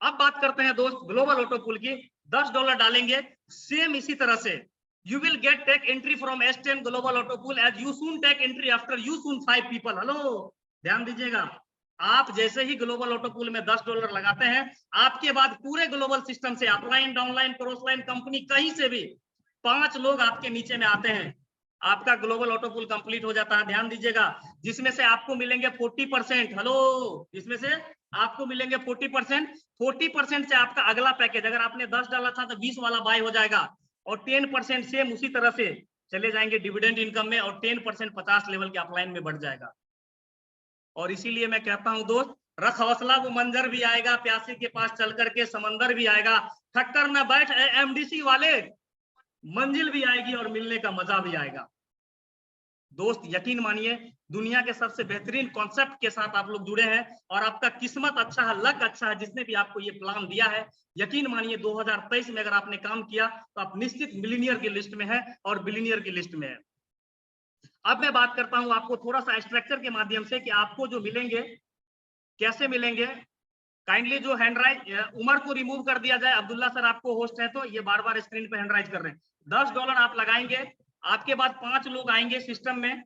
अब बात करते हैं दोस्त ग्लोबल ऑटो पूल की। $10 डालेंगे, सेम इसी तरह से you will get take entry from S10 global auto pool as you soon take entry after you soon 5 people. Hello, ध्यान दीजिएगा, आप जैसे ही ग्लोबल ऑटो पूल में $10 लगाते हैं, आपके बाद पूरे ग्लोबल सिस्टम से अपलाइन डाउनलाइन क्रॉसलाइन कंपनी कहीं से भी 5 लोग आपके नीचे में आते हैं, आपका ग्लोबल ऑटो पूल कंप्लीट हो जाता है। ध्यान दीजिएगा, जिसमें से आपको मिलेंगे 40%। हेलो, जिसमें से आपको मिलेंगे 40%। 40% से आपका अगला पैकेज, अगर आपने 10 डाला था तो 20 वाला बाय हो जाएगा, और 10% सेम उसी तरह से चले जाएंगे डिविडेंड इनकम में, और 10% 50 लेवल के अपलाइन में बढ़ जाएगा। और इसीलिए मैं कहता हूं दोस्त, रख हौसला, वो मंजर भी आएगा, प्यासे के पास चल करके समंदर भी आएगा, ठक्कर न बैठ एमडीसी वाले, मंजिल भी आएगी और मिलने का मजा भी आएगा। दोस्त यकीन मानिए, दुनिया के सबसे बेहतरीन कॉन्सेप्ट के साथ आप लोग जुड़े हैं, और आपका किस्मत अच्छा है, लक अच्छा है, जिसने भी आपको ये प्लान दिया है। यकीन मानिए 2023 में अगर आपने काम किया तो आप निश्चित मिलीनियर की लिस्ट में है और बिलीनियर की लिस्ट में है। अब मैं बात करता हूं आपको थोड़ा सा स्ट्रक्चर के माध्यम से कि आपको जो मिलेंगे कैसे मिलेंगे। काइंडली जो हैंड राइज उमर को रिमूव कर दिया जाए, अब्दुल्ला सर आपको होस्ट है तो ये बार बार स्क्रीन पे हैंड राइज कर रहे हैं। $10 आप लगाएंगे, आपके बाद 5 लोग आएंगे सिस्टम में,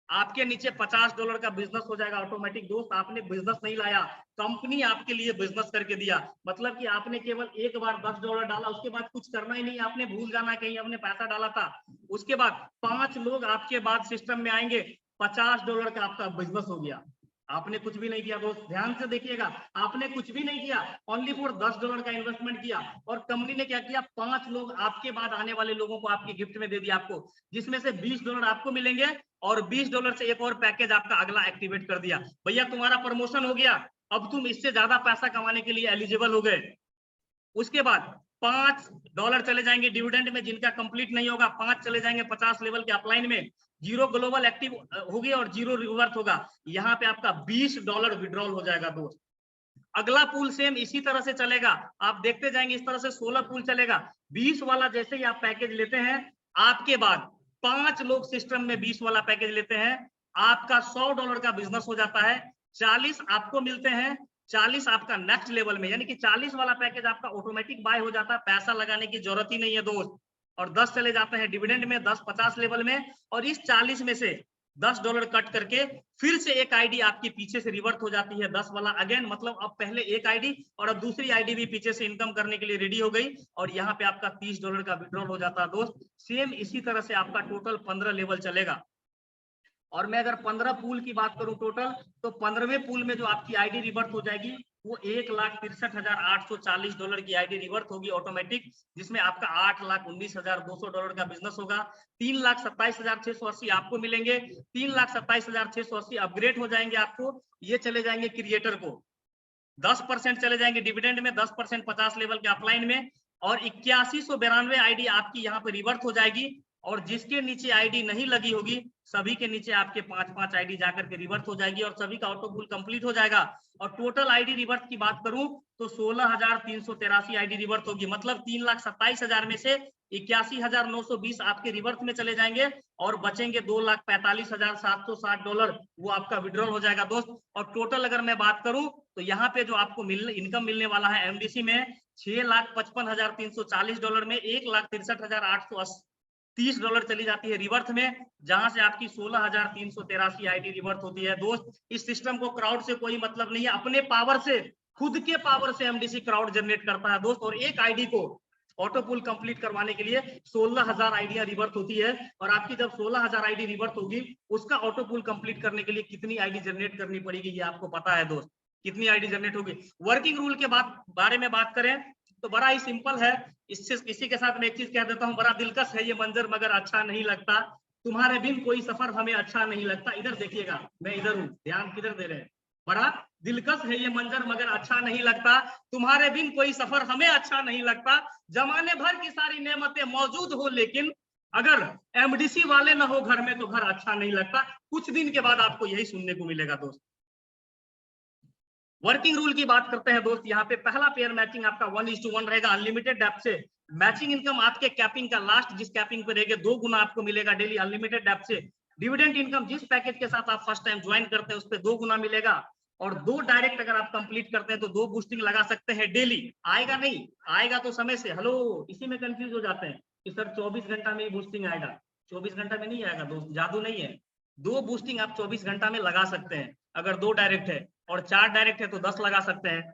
आपके नीचे $50 का बिजनेस हो जाएगा ऑटोमेटिक। दोस्त आपने बिजनेस नहीं लाया, कंपनी आपके लिए बिजनेस करके दिया। मतलब कि आपने केवल एक बार $10 डाला, उसके बाद कुछ करना ही नहीं, आपने भूल जाना कहीं आपने पैसा डाला था। उसके बाद 5 लोग आपके बाद सिस्टम में आएंगे, $50 का आपका बिजनेस हो गया। आपने कुछ भी नहीं किया दोस्त, ध्यान से देखिएगा, आपने कुछ भी नहीं किया, ओनली फॉर $10 का इन्वेस्टमेंट किया, और कंपनी ने क्या किया, 5 लोग आपके बाद आने वाले लोगों को आपकी गिफ्ट में दे दिया आपको, जिसमें से $20 आपको मिलेंगे, और $20 से एक और पैकेज आपका अगला एक्टिवेट कर दिया। भैया तुम्हारा प्रमोशन हो गया, अब तुम इससे ज्यादा पैसा कमाने के लिए एलिजिबल हो गए। उसके बाद $5 चले जाएंगे डिविडेंड में, जिनका कंप्लीट नहीं होगा 5 चले जाएंगे 50 लेवल के अपलाइन में, 0 ग्लोबल एक्टिव होगी और 0 रिवर्थ होगा। यहाँ पे आपका $20 विड्रॉल हो जाएगा दोस्त। अगला पूल सेम इसी तरह से चलेगा, आप देखते जाएंगे, इस तरह से 16 पूल चलेगा। 20 वाला जैसे ही आप पैकेज लेते हैं, आपके बाद 5 लोग सिस्टम में 20 वाला पैकेज लेते हैं, आपका $100 का बिजनेस हो जाता है। 40 आपको मिलते हैं, 40 आपका नेक्स्ट लेवल में, यानी कि 40 वाला पैकेज आपका ऑटोमेटिक बाय हो जाता है, पैसा लगाने की जरूरत ही नहीं है दोस्त। और 10 चले जाते हैं डिविडेंड में, 10 50 लेवल में, और इस 40 में से $10 कट करके फिर से एक आईडी आपकी पीछे से रिवर्ट हो जाती है 10 वाला अगेन। मतलब अब पहले एक आईडी और अब दूसरी आईडी भी पीछे से इनकम करने के लिए रेडी हो गई, और यहाँ पे आपका $30 का विड्रॉल हो जाता है दोस्त। सेम इसी तरह से आपका टोटल 15 लेवल चलेगा। और मैं अगर 15 पूल की बात करूं टोटल, तो 15वें पूल में जो आपकी आईडी रिवर्ट हो जाएगी वो $1,63,840 की आईडी रिवर्ट होगी ऑटोमेटिक, जिसमें आपका $8,19,200 का बिजनेस होगा। 3,27,680 आपको मिलेंगे, 3,27,680 अपग्रेड हो जाएंगे आपको, ये चले जाएंगे क्रिएटर को। 10% चले जाएंगे डिविडेंड में, 10% 50 लेवल के अपलाइन में, और 8192 आईडी आपकी यहाँ पे रिवर्ट हो जाएगी, और जिसके नीचे आईडी नहीं लगी होगी सभी के नीचे आपके 5-5 आईडी जाकर के रिवर्स हो जाएगी और सभी का ऑटो पुल कंप्लीट हो जाएगा। और टोटल आईडी रिवर्स की बात करूं तो 16,383 आईडी रिवर्स होगी, मतलब 3,27,000 में से 81,920 आपके रिवर्स में चले जाएंगे और बचेंगे $2,45,760, वो आपका विड्रॉल हो जाएगा दोस्त। और टोटल अगर मैं बात करूं तो यहाँ पे जो आपको इनकम मिलने वाला है एमडीसी में $6,55,340 में $1,63,830 चली जाती है रिवर्स में, जहां से आपकी 16,383 आईडी रिवर्स होती है दोस्त। इस सिस्टम को क्राउड से कोई मतलब नहीं है, अपने पावर से, खुद के पावर से एमडीसी क्राउड जनरेट करता है दोस्त। और एक आईडी को ऑटो पुल कंप्लीट करवाने के लिए 16,000 आईडियां रिवर्स होती है। और आपकी जब 16,000 आईडी रिवर्स होगी उसका ऑटो पुल कंप्लीट करने के लिए कितनी आईडी जनरेट करनी पड़ेगी ये आपको पता है दोस्त, कितनी आईडी जनरेट होगी। वर्किंग रूल के बारे में बात करें तो बड़ा ही सिंपल है। इसी के साथ मैं एक चीज कह देता हूँ, बड़ा दिलकश है ये मंजर मगर अच्छा नहीं लगता, तुम्हारे बिन कोई सफर हमें अच्छा नहीं लगता। इधर देखिएगा, मैं इधर हूँ, ध्यान किधर दे रहे हैं। बड़ा दिलकश है ये मंजर मगर अच्छा नहीं लगता, तुम्हारे बिन कोई सफर हमें अच्छा नहीं लगता। जमाने भर की सारी नेमतें मौजूद हो लेकिन अगर एमडीसी वाले ना हो घर में तो घर अच्छा नहीं लगता। कुछ दिन के बाद आपको यही सुनने को मिलेगा दोस्त। वर्किंग रूल की बात करते हैं दोस्त। यहाँ पे पहला पेयर मैचिंग आपका 1:1 रहेगा अनलिमिटेड डेप्थ से। मैचिंग इनकम आपके कैपिंग का लास्ट जिस कैपिंग पे रहेगा 2 गुना आपको मिलेगा डेली अनलिमिटेड डेप्थ से। डिविडेंड इनकम जिस पैकेज के साथ आप फर्स्ट टाइम ज्वाइन करते हैं उस पर 2 गुना मिलेगा। और 2 डायरेक्ट अगर आप कंप्लीट करते हैं तो 2 बूस्टिंग लगा सकते हैं डेली। आएगा नहीं आएगा तो समय से, हेलो इसी में कंफ्यूज हो जाते हैं कि सर 24 घंटा में ही बूस्टिंग आएगा। 24 घंटा में नहीं आएगा दोस्त, जादू नहीं है। 2 बूस्टिंग आप 24 घंटा में लगा सकते हैं अगर 2 डायरेक्ट है, और 4 डायरेक्ट है तो 10 लगा सकते हैं।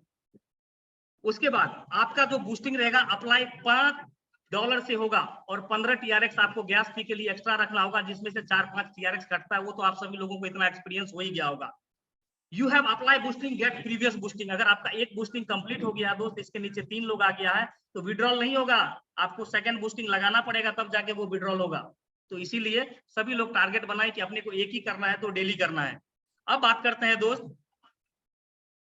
उसके बाद आपका जो बूस्टिंग रहेगा अप्लाई $5 से होगा और 15 TRX आपको गैस फी के लिए एक्स्ट्रा रखना होगा, जिसमें से 4-5 TRX कटता है। वो तो आप सभी लोगों को इतना एक्सपीरियंस हो ही गया होगा। You have apply boosting get previous boosting. अगर आपका एक बूस्टिंग कंप्लीट हो गया दोस्त, इसके नीचे 3 लोग आ गया है तो विड्रॉल नहीं होगा, आपको सेकंड बूस्टिंग लगाना पड़ेगा तब जाके वो विड्रॉल होगा। तो इसीलिए सभी लोग टारगेट बनाए कि अपने को एक ही करना है तो डेली करना है। अब बात करते हैं दोस्त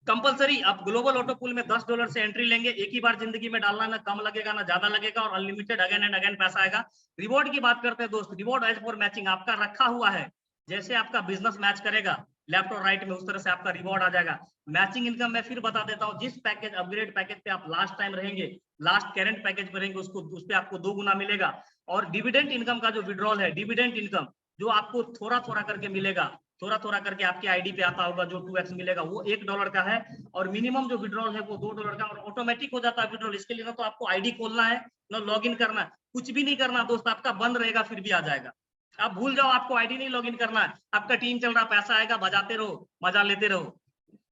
कंपलसरी आप ग्लोबल ऑटो पुल में $10 से एंट्री लेंगे। एक ही बार जिंदगी में डालना, ना कम लगेगा ना ज्यादा लगेगा और अनलिमिटेड अगेन एंड अगेन पैसा आएगा। रिवॉर्ड की बात करते हैं दोस्त, रिवॉर्ड एज फॉर मैचिंग आपका रखा हुआ है। जैसे आपका बिजनेस मैच करेगा लेफ्ट और राइट में उस तरह से आपका रिवॉर्ड आ जाएगा। मैचिंग इनकम मैं फिर बता देता हूँ, जिस पैकेज अपग्रेड पैकेज पे आप लास्ट टाइम रहेंगे, लास्ट करंट पैकेज पे रहेंगे, उस पे आपको 2 गुना मिलेगा। और डिविडेंड इनकम का जो विड्रॉल है, डिविडेंड इनकम जो आपको थोड़ा थोड़ा करके मिलेगा, थोड़ा थोड़ा करके आपके आईडी पे आता होगा, जो 2x मिलेगा वो $1 का है। और मिनिमम जो विड्रॉल है वो $2 का और ऑटोमेटिक हो जाता है विड्रॉल। इसके लिए ना तो आपको आईडी खोलना है ना लॉगिन करना है, कुछ भी नहीं करना दोस्त, आपका बंद रहेगा फिर भी आ जाएगा। आप भूल जाओ, आपको आईडी नहीं लॉगिन करना है, आपका टीम चल रहा, पैसा आएगा, बजाते रहो, मजा लेते रहो।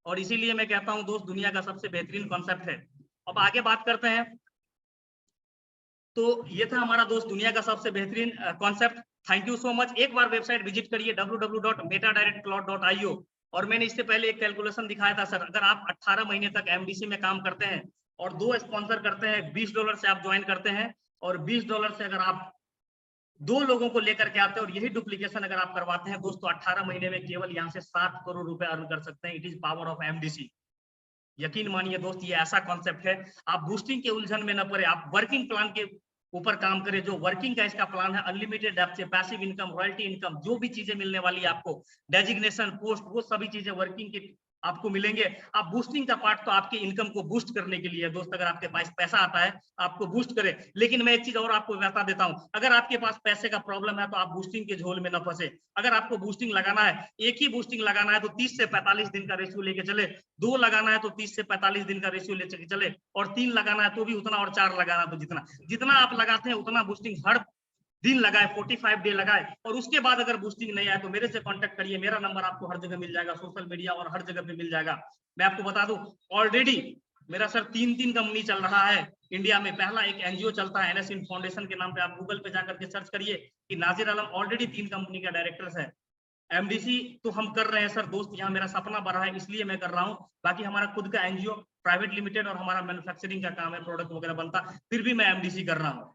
और इसीलिए मैं कहता हूँ दोस्त दुनिया का सबसे बेहतरीन कॉन्सेप्ट है। अब आगे बात करते हैं। तो ये था हमारा दोस्त दुनिया का सबसे बेहतरीन concept. Thank you so much. एक बार वेबसाइट विजिट करिए www.metadirectcloud.io। और मैंने इससे पहले एक कैलकुलेशन दिखाया था सर, अगर आप 18 महीने तक एमडीसी में काम करते हैं और 2 स्पॉन्सर करते हैं, $20 से आप ज्वाइन करते हैं और $20 से अगर आप 2 लोगों को लेकर के आते हैं और यही डुप्लीकेशन अगर आप करवाते हैं दोस्तों, 18 महीने में केवल यहाँ से 7 करोड़ रुपए अर्न कर सकते हैं। It is power of MDC. यकीन मानिए दोस्त ये ऐसा कॉन्सेप्ट है, आप बूस्टिंग के उलझन में न पड़े, आप वर्किंग प्लान के ऊपर काम करें। जो वर्किंग का इसका प्लान है, अनलिमिटेड डेप्थ से पैसिव इनकम, रॉयल्टी इनकम, जो भी चीजें मिलने वाली है आपको, डेजिग्नेशन पोस्ट, वो सभी चीजें वर्किंग की आपको मिलेंगे। आप बूस्टिंग का पार्ट तो आपकी इनकम को बूस्ट करने के लिए दोस्त, अगर आपके पास पैसा आता है आपको बूस्ट करे। लेकिन मैं एक चीज और आपको बता देता हूं, अगर आपके पास पैसे का प्रॉब्लम है तो आप बूस्टिंग के झोल में न फंसे। अगर आपको बूस्टिंग लगाना है, एक ही बूस्टिंग लगाना है तो 30 से 45 दिन का रेशियो लेके चले, 2 लगाना है तो 30 से 45 दिन का रेशियो लेके चले, और 3 लगाना है तो भी उतना, और 4 लगाना है तो जितना जितना आप लगाते हैं उतना बूस्टिंग हर दिन लगाए, 45 डे लगाए। और उसके बाद अगर बूस्टिंग नहीं आए तो मेरे से कांटेक्ट करिए, मेरा नंबर आपको हर जगह मिल जाएगा, सोशल मीडिया और हर जगह पे मिल जाएगा। मैं आपको बता दूं, ऑलरेडी मेरा सर 3 कंपनी चल रहा है इंडिया में। पहला एक एनजीओ चलता है NS फाउंडेशन के नाम पे, आप गूगल पे जाकर के सर्च करिए कि नाजिर आलम ऑलरेडी 3 कंपनी का डायरेक्टर है। एमडीसी तो हम कर रहे हैं सर दोस्त, यहाँ मेरा सपना बढ़ा है इसलिए मैं कर रहा हूँ। बाकी हमारा खुद का एनजीओ प्राइवेट लिमिटेड और हमारा मैन्युफैक्चरिंग का काम है, प्रोडक्ट वगैरह बनता, फिर भी मैं एमडीसी कर रहा हूँ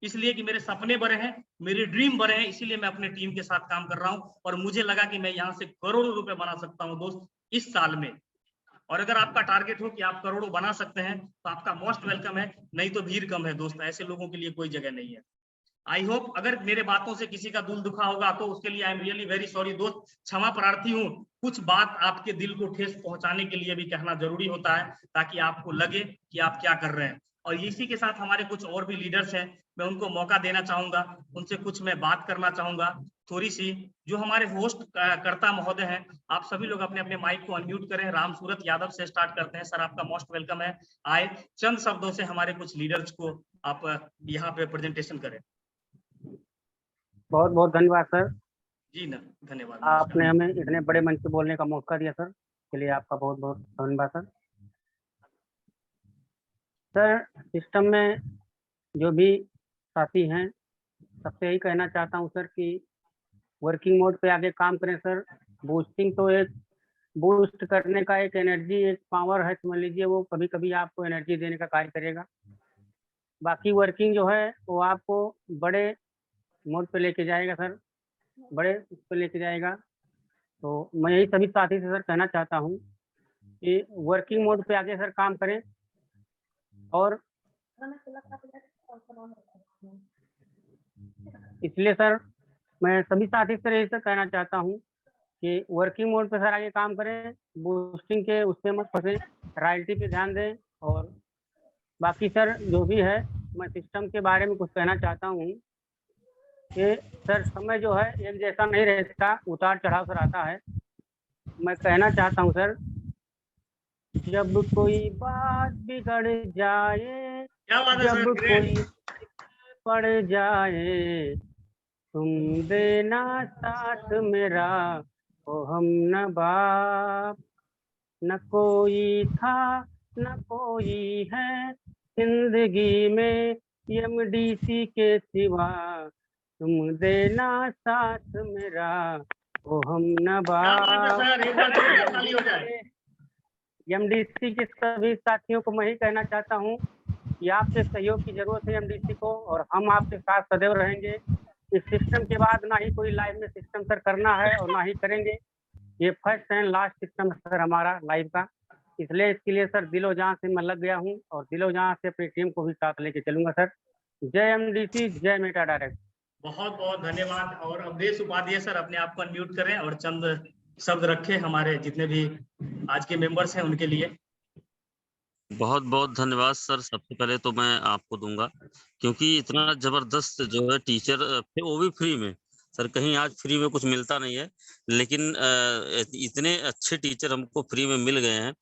इसलिए कि मेरे सपने बड़े हैं, मेरे ड्रीम बड़े हैं, इसीलिए मैं अपने टीम के साथ काम कर रहा हूं। और मुझे लगा कि मैं यहाँ से करोड़ों रुपए बना सकता हूं दोस्त इस साल में। और अगर आपका टारगेट हो कि आप करोड़ों बना सकते हैं तो आपका मोस्ट वेलकम है, नहीं तो भीड़ कम है दोस्त, ऐसे लोगों के लिए कोई जगह नहीं है। आई होप अगर मेरे बातों से किसी का दिल दुखा होगा तो उसके लिए I am really very sorry दोस्त, क्षमा प्रार्थी हूँ। कुछ बात आपके दिल को ठेस पहुंचाने के लिए भी कहना जरूरी होता है, ताकि आपको लगे कि आप क्या कर रहे हैं। और इसी के साथ हमारे कुछ और भी लीडर्स हैं, मैं उनको मौका देना चाहूंगा, उनसे कुछ मैं बात करना चाहूंगा थोड़ी सी। जो हमारे होस्ट कर्ता महोदय हैं, आप सभी लोग अपने अपने माइक को अनम्यूट करें। राम सूरत यादव से स्टार्ट करते हैं। सर आपका मोस्ट वेलकम है। आए चंद शब्दों से हमारे कुछ लीडर्स को आप यहाँ पे प्रेजेंटेशन करें। बहुत बहुत धन्यवाद सर। जी ना, धन्यवाद। आपने हमें इतने बड़े मंच पे बोलने का मौका दिया सर, के लिए आपका बहुत बहुत धन्यवाद सर। सर सिस्टम में जो भी साथी हैं, सबसे यही कहना चाहता हूँ सर कि वर्किंग मोड पे आगे काम करें सर। बूस्टिंग तो एक बूस्ट करने का एक एनर्जी, एक पावर है, समझ लीजिए, वो कभी कभी आपको एनर्जी देने का कार्य करेगा। बाकी वर्किंग जो है वो आपको बड़े मोड पे लेके जाएगा सर, बड़े उस पे लेके जाएगा। तो मैं यही सभी साथी से सर कहना चाहता हूँ कि वर्किंग मोड पे आगे सर काम करें। और इसलिए सर मैं सभी साथी से यही सर कहना चाहता हूँ कि वर्किंग मोड पे सर आगे काम करें, बूस्टिंग के उससे मत फंसे, रॉयल्टी पे ध्यान दें। और बाकी सर जो भी है, मैं सिस्टम के बारे में कुछ कहना चाहता हूँ कि सर समय जो है एक जैसा नहीं रहता, उतार चढ़ाव सर आता है। मैं कहना चाहता हूँ सर, जब कोई बात बिगड़ जाए, जब कोई पड़ जाए, तुम देना साथ मेरा, ओ हम न बाप। न कोई था न कोई है जिंदगी में एमडीसी के सिवा, तुम देना साथ मेरा, ओ हम न बाप। एमडीसी के सभी साथियों को मैं ही कहना चाहता हूँ कि आपके सहयोग की जरूरत है एमडीसी को, और हम आपके साथ सदैव रहेंगे। इस सिस्टम के बाद ना ही कोई लाइव में सिस्टम सर करना है और ना ही करेंगे। ये फर्स्ट एंड लास्ट सिस्टम है सर हमारा लाइव का, इसलिए इसके लिए सर दिलो जान से मैं लग गया हूँ और दिलो जान से अपनी टीम को भी साथ लेके चलूंगा सर। जय एमडीसी, जय मेटा डायरेक्ट। बहुत बहुत धन्यवाद। और अवधेश उपाध्याय सर अपने आप को अनम्यूट करें और चंद शब्द रखें हमारे जितने भी आज के मेंबर्स हैं उनके लिए। बहुत बहुत धन्यवाद सर। सबसे पहले तो मैं आपको दूंगा, क्योंकि इतना जबरदस्त जो है टीचर, वो भी फ्री में। सर कहीं आज फ्री में कुछ मिलता नहीं है, लेकिन इतने अच्छे टीचर हमको फ्री में मिल गए हैं,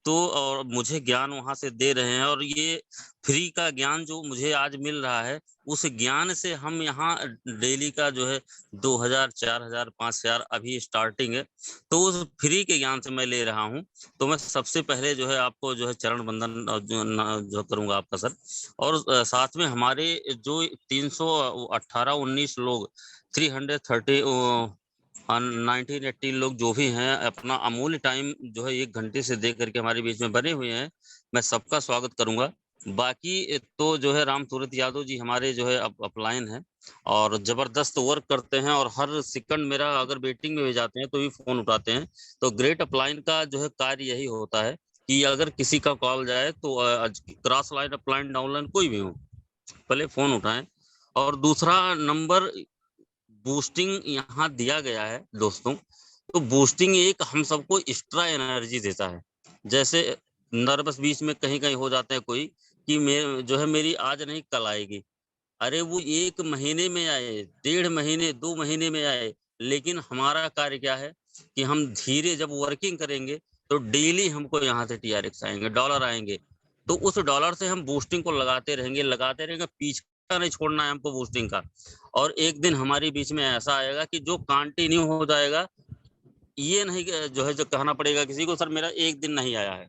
तो और मुझे ज्ञान वहां से दे रहे हैं। और ये फ्री का ज्ञान जो मुझे आज मिल रहा है, उस ज्ञान से हम यहाँ डेली का जो है 2000, 4000, 5000 अभी स्टार्टिंग है, तो उस फ्री के ज्ञान से मैं ले रहा हूँ। तो मैं सबसे पहले जो है आपको जो है चरण बंदन जो करूंगा आपका सर। और साथ में हमारे जो 318-19 लोग, 330 1980 लोग जो भी हैं, अपना अमूल्य टाइम जो है 1 घंटे से दे करके हमारे बीच में बने हुए हैं, मैं सबका स्वागत करूंगा। बाकी तो जो है राम सूरत यादव जी हमारे जो है अपलाइन है और जबरदस्त वर्क करते हैं, और हर सेकंड मेरा अगर वेटिंग में भी जाते हैं तो भी फोन उठाते हैं। तो ग्रेट अपलाइन का जो है कार्य यही होता है कि अगर किसी का कॉल जाए तो क्रॉस लाइन, अपलाइन, डाउनलाइन कोई भी हो, पहले फोन उठाएं। और दूसरा नंबर, बूस्टिंग यहाँ दिया गया है दोस्तों, तो बूस्टिंग एक हम सबको एक्स्ट्रा एनर्जी देता है। जैसे नर्वस बीच में कहीं कहीं हो जाते हैं कोई कि मैं जो है मेरी आज नहीं कल आएगी, अरे वो 1 महीने में आए, 1.5 महीने, 2 महीने में आए, लेकिन हमारा कार्य क्या है कि हम धीरे जब वर्किंग करेंगे तो डेली हमको यहाँ से TRX आएंगे, डॉलर आएंगे, तो उस डॉलर से हम बूस्टिंग को लगाते रहेंगे, पीछा नहीं छोड़ना है हमको बूस्टिंग का। और एक दिन हमारे बीच में ऐसा आएगा कि जो कंटिन्यू हो जाएगा, ये नहीं जो है जो कहना पड़ेगा किसी को, सर मेरा 1 दिन नहीं आया है,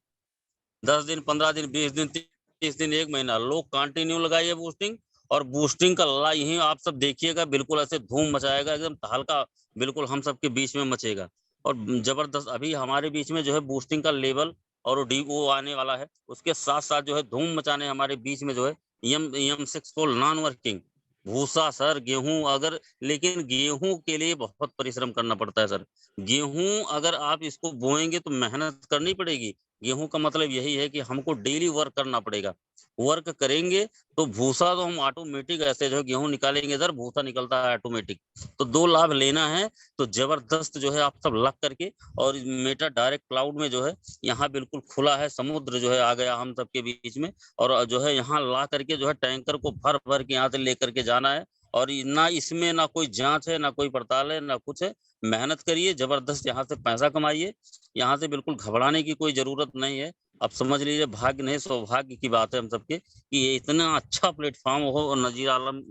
10 दिन, 15 दिन, 20 दिन, 30 दिन, 1 महीना, लोग कंटिन्यू लगाइए बूस्टिंग। और बूस्टिंग का लड़ा यही आप सब देखिएगा, बिल्कुल ऐसे धूम मचाएगा, एकदम तहलका बिल्कुल हम सबके बीच में मचेगा। और जबरदस्त अभी हमारे बीच में जो है बूस्टिंग का लेवल और वो आने वाला है, उसके साथ साथ जो है धूम मचाने हमारे बीच में जो है EM6 को नॉन वर्किंग भूसा सर, गेहूं अगर, लेकिन गेहूं के लिए बहुत परिश्रम करना पड़ता है सर। गेहूं अगर आप इसको बोएंगे तो मेहनत करनी पड़ेगी, गेहूं का मतलब यही है कि हमको डेली वर्क करना पड़ेगा। वर्क करेंगे तो भूसा तो हम ऑटोमेटिक, ऐसे जो गेहूं निकालेंगे इधर भूसा निकलता है ऑटोमेटिक। तो 2 लाभ लेना है तो जबरदस्त जो है आप सब लग करके, और मेटा डायरेक्ट क्लाउड में जो है यहाँ बिल्कुल खुला है, समुद्र जो है आ गया हम सबके बीच में, और जो है यहाँ ला करके जो है टैंकर को भर भर के यहाँ से लेकर के जाना है। और ना इसमें ना कोई जांच है, ना कोई पड़ताल है, ना कुछ है। मेहनत करिए, जबरदस्त यहाँ से पैसा कमाइए। यहाँ से बिल्कुल घबराने की कोई जरूरत नहीं है। अब समझ लीजिए भाग्य नहीं सौभाग्य की बात है हम सबके कि ये इतना अच्छा प्लेटफॉर्म हो और नजीर आलम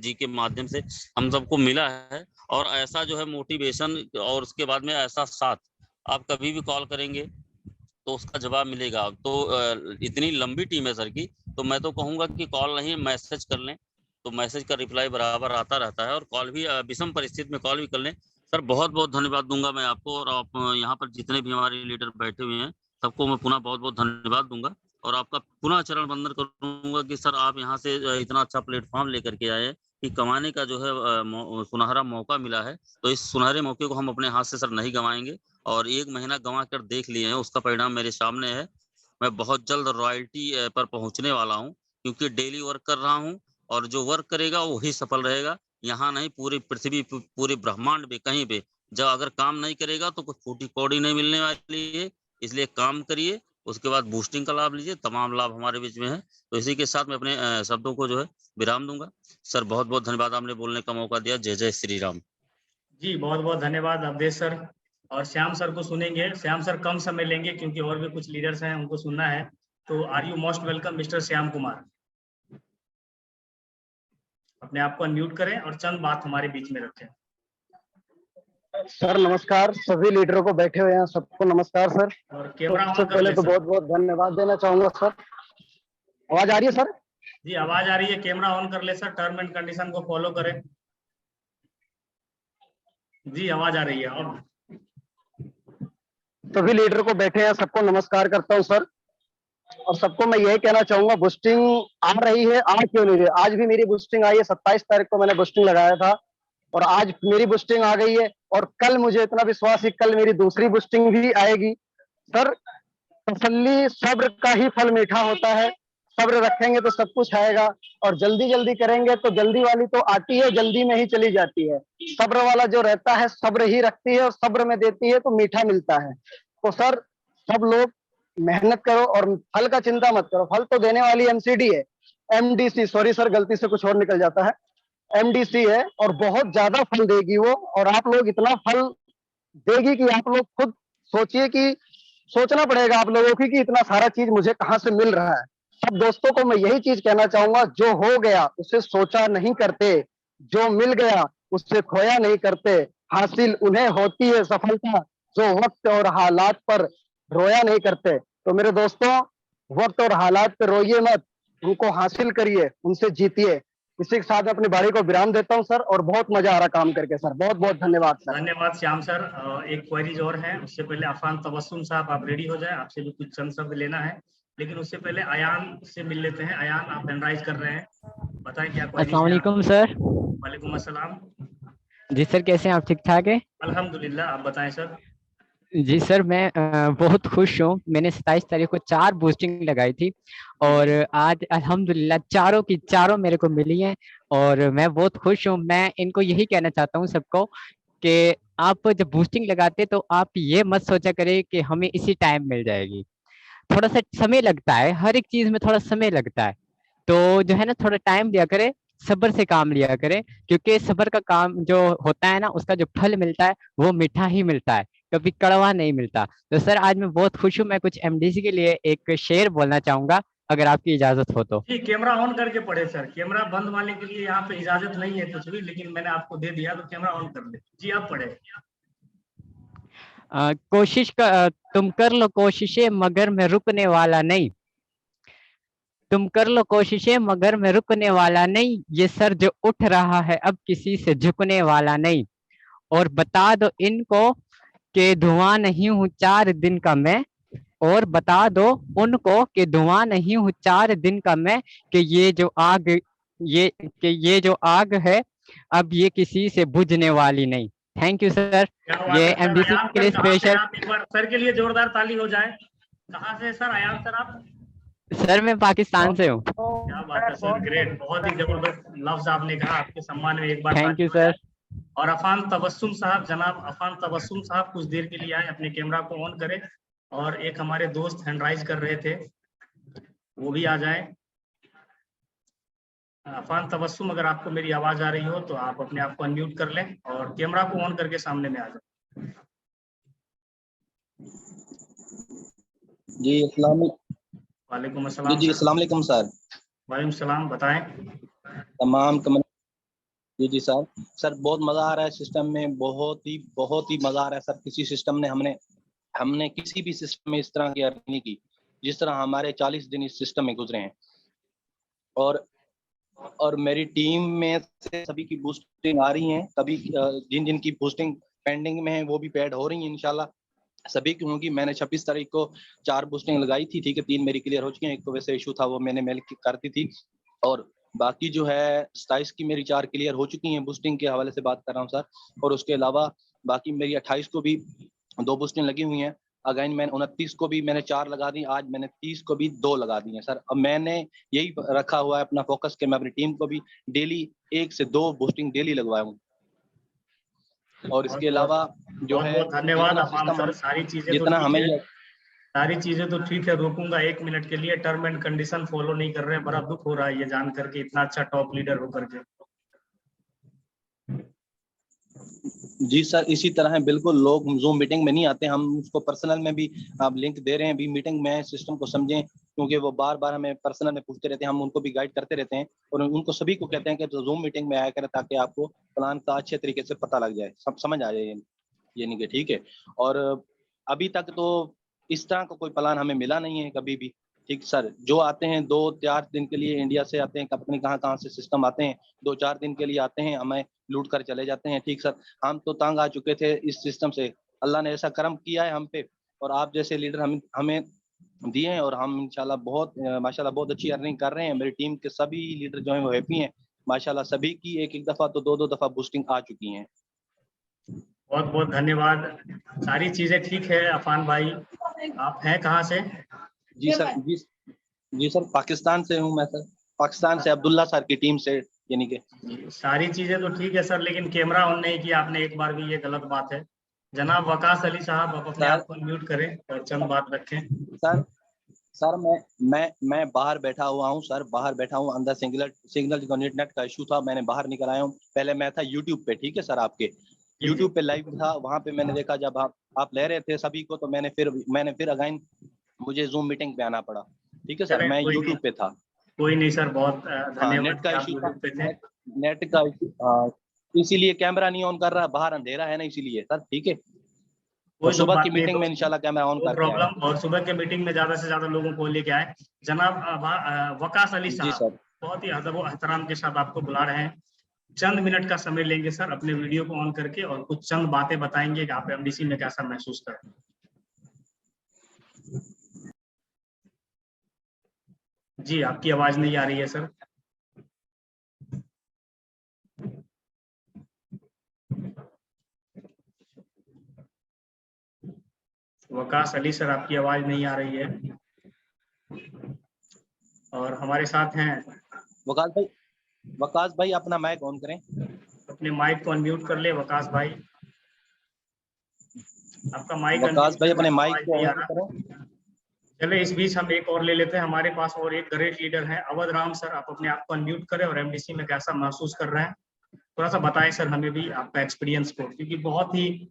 जी के माध्यम से हम सबको मिला है। और ऐसा जो है मोटिवेशन और उसके बाद में ऐसा साथ, आप कभी भी कॉल करेंगे तो उसका जवाब मिलेगा। तो इतनी लंबी टीम है सर की, तो मैं तो कहूंगा कि कॉल नहीं मैसेज कर लें, तो मैसेज का रिप्लाई बराबर आता रहता है। और कॉल भी विषम परिस्थिति में कॉल भी कर लें। सर बहुत बहुत धन्यवाद दूंगा मैं आपको, और आप यहाँ पर जितने भी हमारे लीडर बैठे हुए हैं सबको मैं पुनः बहुत बहुत धन्यवाद दूंगा। और आपका पुनः चरण वंदन करूंगा कि सर आप यहाँ से इतना अच्छा प्लेटफॉर्म लेकर के आए कि कमाने का जो है सुनहरा मौका मिला है। तो इस सुनहरे मौके को हम अपने हाथ से सर नहीं गंवाएंगे, और 1 महीना गंवा कर देख लिए हैं, उसका परिणाम मेरे सामने है। मैं बहुत जल्द रॉयल्टी पर पहुंचने वाला हूं, क्योंकि डेली वर्क कर रहा हूं, और जो वर्क करेगा वही सफल रहेगा। यहाँ नहीं, पूरी पृथ्वी पूरे ब्रह्मांड पे कहीं पे जब अगर काम नहीं करेगा तो कुछ फूटी कौड़ी नहीं मिलने वाली है। इसलिए काम करिए, उसके बाद बूस्टिंग का लाभ लीजिए, तमाम लाभ हमारे बीच में है। तो इसी के साथ मैं अपने शब्दों को जो है विराम दूंगा। सर बहुत बहुत धन्यवाद, आपने बोलने का मौका दिया। जय जय श्री राम। जी बहुत बहुत धन्यवाद अवधेश सर। और श्याम सर को सुनेंगे। श्याम सर कम समय लेंगे क्योंकि और भी कुछ लीडर्स हैं, उनको सुनना है। तो are you most welcome mister Shyam Kumar. अपने आप को अनम्यूट करें और चंद बात हमारे बीच में रखें। सर नमस्कार, सभी लीडरों को बैठे हुए हैं सबको नमस्कार सर। और कैमरा सबसे ऑन कर पहले ले तो सर। बहुत बहुत धन्यवाद देना चाहूंगा सर। आवाज आ रही है सर? जी आवाज आ रही है, कैमरा ऑन कर ले सर। टर्म एंड कंडीशन को फॉलो करें। जी आवाज आ रही है। और सभी लीडर को बैठे हैं सबको नमस्कार करता हूं सर। और सबको मैं यही कहना चाहूंगा, बुस्टिंग आ रही है, आ क्यों नहीं रही? आज भी मेरी बुस्टिंग आई है, 27 तारीख को मैंने बुस्टिंग लगाया था और आज मेरी बुस्टिंग आ गई है। और कल मुझे इतना विश्वास है कल मेरी दूसरी बुस्टिंग भी आएगी। सर तसल्ली, सब्र का ही फल मीठा होता है। सब्र रखेंगे तो सब कुछ आएगा, और जल्दी जल्दी करेंगे तो जल्दी वाली तो आती है, जल्दी में ही चली जाती है। सब्र वाला जो रहता है सब्र ही रखती है, और सब्र में देती है तो मीठा मिलता है। तो सर सब लोग मेहनत करो और फल का चिंता मत करो। फल तो देने वाली एमसीडी है, एमडीसी, सॉरी सर गलती से कुछ और निकल जाता है, एमडीसी है, और बहुत ज्यादा फल देगी वो। और आप लोग इतना फल देगी कि आप लोग खुद सोचिए कि सोचना पड़ेगा आप लोगों की कि इतना सारा चीज मुझे कहाँ से मिल रहा है। सब दोस्तों को मैं यही चीज कहना चाहूंगा, जो हो गया उसे सोचा नहीं करते, जो मिल गया उससे खोया नहीं करते। हासिल उन्हें होती है सफलता जो वक्त और हालात पर रोया नहीं करते। तो मेरे दोस्तों, वक्त और हालात पर रोइए मत, उनको हासिल करिए, उनसे जीतिए। इसी के साथ अपनी बारी को विराम देता हूं सर, और बहुत मजा आ रहा काम करके सर। बहुत बहुत धन्यवाद सर। धन्यवाद श्याम सर। एक क्वेरीज और है, उससे पहले अफान तबस्सुम साहब आप रेडी हो जाए, आपसे भी कुछ चंद शब्द लेना है। लेकिन उससे पहले अयान से मिल लेते हैं। अयान आप हैंडराइज कर रहे हैं, बताएं क्या क्वेरीज है। अस्सलाम वालेकुम सर। वालेकुम अस्सलाम। जी सर, कैसे हैं आप? ठीक ठाक है? अल्हम्दुलिल्लाह, आप बताएं सर। जी सर, मैं बहुत खुश हूँ। मैंने 27 तारीख को 4 बूस्टिंग लगाई थी और आज अल्हम्दुलिल्लाह चारों की चारों मेरे को मिली हैं और मैं बहुत खुश हूँ। मैं इनको यही कहना चाहता हूँ सबको कि आप जब बूस्टिंग लगाते तो आप ये मत सोचा करें कि हमें इसी टाइम मिल जाएगी। थोड़ा सा समय लगता है, हर एक चीज में थोड़ा समय लगता है। तो जो है ना, थोड़ा टाइम दिया करे, सब्र से काम लिया करे, क्योंकि सब्र का काम जो होता है ना, उसका जो फल मिलता है वो मीठा ही मिलता है, कभी कड़वा नहीं मिलता। तो सर आज मैं बहुत खुश हूँ। मैं कुछ एमडीसी के लिए एक शेर बोलना चाहूंगा, अगर आपकी इजाजत हो तो। जी कैमरा ऑन करके पढ़े सर। कैमरा बंद वाले के लिए यहाँ पे इजाजत नहीं है कुछ भी, लेकिन मैंने आपको दे दिया तो कैमरा ऑन कर ले। जी आप पढ़े। तुम कर लो कोशिशें मगर मैं रुकने वाला नहीं। तुम कर लो कोशिशें मगर मैं रुकने वाला नहीं। ये सर जो उठ रहा है अब किसी से झुकने वाला नहीं। और बता दो इनको कि धुआं नहीं हूँ 4 दिन का मैं। और बता दो उनको कि धुआं नहीं हूँ 4 दिन का मैं। कि ये जो आग है अब ये किसी से बुझने वाली नहीं। Thank you sir. क्या बात ये है सर। एमडीसी अयान के लिए सर कहाँ से स्पेशल। आप? एक बार सर के लिए जोरदार ताली हो जाए। कहाँ से सर आया सर आप? सर मैं पाकिस्तान से हूँ। क्या बात है सर, ग्रेट, बहुत ही जबरदस्त लफ्ज आपने कहा, आपके सम्मान में एक बार थैंक यू ताली हो जाए। सर। और अफान तबस्सुम साहब, जनाब अफान तबस्सुम साहब कुछ देर के लिए आए, अपने कैमरा को ऑन करें। और एक हमारे दोस्त हैंड राइज कर रहे थे, वो भी आ जाए। अफान तबस्सुम, अगर आपको मेरी आवाज आ रही हो तो आप अपने आप को अनम्यूट कर लें और कैमरा को ऑन करके सामने में आ जाए। जी अस्सलाम वालेकुम जी अस्सलाम जी सर। अस्सलाम वालेकुम सर। वालेकुम सलाम, बताएं। तमाम कमेंट। जी जी सर। सर बहुत मजा आ रहा है सिस्टम में, बहुत ही मजा आ रहा है सर। किसी सिस्टम ने हमने हमने किसी भी सिस्टम में इस तरह की अर्निंग नहीं की जिस तरह हमारे 40 दिन इस सिस्टम में गुजरे हैं। और मेरी टीम में से सभी की बूस्टिंग आ रही है। कभी जिन जिन की बूस्टिंग पेंडिंग में है वो भी पेड हो रही है इंशाल्लाह, सभी की होंगी। मैंने 26 तारीख को 4 बूस्टिंग लगाई थी, ठीक है, 3 मेरी क्लियर हो चुकी हैं, एक तो वैसे इशू था वो मैंने मेल कर दी थी। और बाकी जो है 27 की मेरी 4 क्लियर हो चुकी हैं, बूस्टिंग के हवाले से बात कर रहा हूँ सर। और उसके अलावा बाकी मेरी 28 को भी 2 बूस्टिंग लगी हुई हैं। अगेन मैंने 29 को भी मैंने 4 लगा दी, आज मैंने 30 को भी 2 लगा दी हैं सर। अब मैंने यही रखा हुआ है अपना फोकस कि मैं अपनी टीम को भी डेली 1 से 2 बूस्टिंग डेली लगवाऊं। और इसके अलावा जो बहुत है बहुत धन्यवाद जितना अफान सिस्टम सर, हम सारी चीजें तो जितना ठीक हमें है, सारी चीजें तो ठीक है। रोकूंगा 1 मिनट के लिए, टर्म एंड कंडीशन फॉलो नहीं कर रहे हैं, बड़ा दुख हो रहा है ये जान करके, इतना अच्छा टॉप लीडर होकर के। जी सर इसी तरह है बिल्कुल। लोग जूम मीटिंग में नहीं आते, हम उसको पर्सनल में भी आप लिंक दे रहे हैं भी मीटिंग में सिस्टम को समझें, क्योंकि वो बार बार हमें पर्सनल में पूछते रहते हैं, हम उनको भी गाइड करते रहते हैं। और उनको सभी को कहते हैं कि जूम मीटिंग में आया करें ताकि आपको प्लान का अच्छे तरीके से पता लग जाए, सब समझ आ जाए, ये नहीं कि ठीक है। और अभी तक तो इस तरह का कोई प्लान हमें मिला नहीं है कभी भी, ठीक सर। जो आते हैं 2-4 दिन के लिए इंडिया से आते हैं, कंपनी कहाँ से सिस्टम आते हैं, 2-4 दिन के लिए आते हैं, हमें लूट कर चले जाते हैं, ठीक सर। हम तो तंग आ चुके थे इस सिस्टम से, अल्लाह ने ऐसा करम किया है हम पे, और आप जैसे लीडर हमें दिए हैं, और हम इंशाल्लाह बहुत माशाल्लाह बहुत अच्छी अर्निंग कर रहे हैं। मेरी टीम के सभी लीडर जो हैं वो हैप्पी हैं माशाल्लाह, सभी की एक दफा तो 2 दफा बूस्टिंग आ चुकी हैं। बहुत बहुत धन्यवाद, सारी चीजें ठीक है। अफान भाई, आप हैं कहाँ से? जी सर जी सर पाकिस्तान से हूँ मैं सर, पाकिस्तान से अब्दुल्ला सर की टीम से, यानी कि सारी चीजें तो ठीक है सर, लेकिन कैमरा ऑन नहीं किया आपने एक बार भी, ये गलत बात है। जनाब वकास अली साहब, आप अपने आप को म्यूट करें और चंद बात रखें। सर सर मैं बाहर बैठा हुआ हूँ सर, बाहर बैठा हूँ, अंदर सिग्नल का नेट का इशू था, मैंने बाहर निकल आया हूँ। पहले मैं था यूट्यूब पे, ठीक है सर, आपके यूट्यूब पे लाइव था, वहां पे मैंने देखा जब आप ले रहे थे सभी को, तो मैंने फिर अगेन मुझे जूम मीटिंग पे आना पड़ा, ठीक है सर। चलें, मैं कोई नहीं, यूट्यूब पे था। कोई नहीं सर, बहुत हाँ नेट धन्यवाद का कि आप इशू था, यूट्यूब पे थे। नेट का इशू, हाँ, इसीलिए कैमरा नहीं ऑन कर रहा, बाहर अंधेरा है ना, इसीलिए सर, ठीक है। और कोई तो सुबह बात की नहीं मीटिंग में दोस्त, इंशाल्लाह कैमरा ऑन नो करके आएगा। प्रॉब्लम। और सुबह के मीटिंग में ज्यादा से ज्यादा लोगों को लेके आए। जनाब वकास अली जी साहब, सर। बहुत ही अदब और एहतराम के साथ आपको बुला रहे हैं। चंद मिनट का समय लेंगे सर अपने वीडियो को ऑन करके, और कुछ चंद बातें बताएंगे कि आप एमडीसी में कैसा महसूस करें। जी, आपकी आवाज नहीं आ रही है सर। वकास अली सर, आपकी आवाज नहीं आ रही है। और हमारे साथ हैं, वकास भाई अपना माइक ऑन करें। अपने माइक को अनम्यूट कर ले वकास भाई, आपका माइक वकास अनम्यूट भाई है अपने बट माइक आवाज को नहीं आ ऑन रहा। करें। चले इस बीच हम एक और ले लेते हैं, हमारे पास और एक ग्रेट लीडर है अवध राम सर, आप अपने आप को अनम्यूट करें और एमडीसी में कैसा महसूस कर रहे हैं थोड़ा सा बताएं सर हमें भी आपका एक्सपीरियंस को, क्योंकि बहुत ही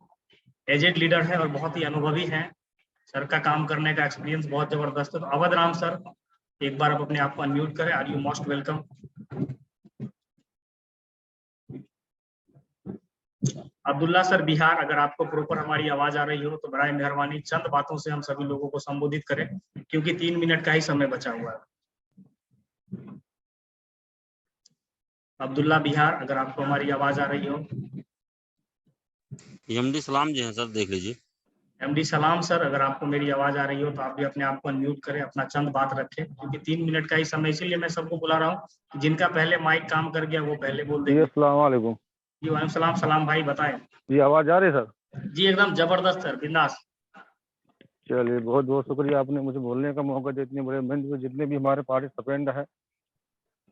एजेड लीडर है और बहुत ही अनुभवी है, सर का काम करने का एक्सपीरियंस बहुत जबरदस्त है। तो अवध राम सर, एक बार आप अपने आप को अनम्यूट करें, are you most welcome. Abdullah sir Bihar, अगर आपको प्रॉपर हमारी आवाज आ रही हो तो बड़ा मेहरबानी चंद बातों से हम सभी लोगों को संबोधित करें, क्योंकि 3 मिनट का ही समय बचा हुआ है। अब्दुल्ला बिहार, अगर आपको हमारी आवाज आ रही हो। एमडी सलाम जी हैं सर, देख लीजिए। एमडी सलाम सर, अगर आपको मेरी आवाज आ रही हो तो आप भी अपने आप को अनम्यूट करें, अपना चंद बात रखें, क्योंकि 3 मिनट का ही समय, इसीलिए मैं सबको बुला रहा हूँ, जिनका पहले माइक काम कर गया वो पहले बोल जी देंगे। अस्सलाम वालेकुम। जी वालेकुम सलाम, सलाम भाई, बताएं। जी आवाज आ रही है सर? जी एकदम जबरदस्त सर, बिंदास। चलिए, बहुत बहुत शुक्रिया आपने मुझे बोलने का मौका दिया इतने बड़े मंच में। जितने भी हमारे पार्टिसिपेंट हैं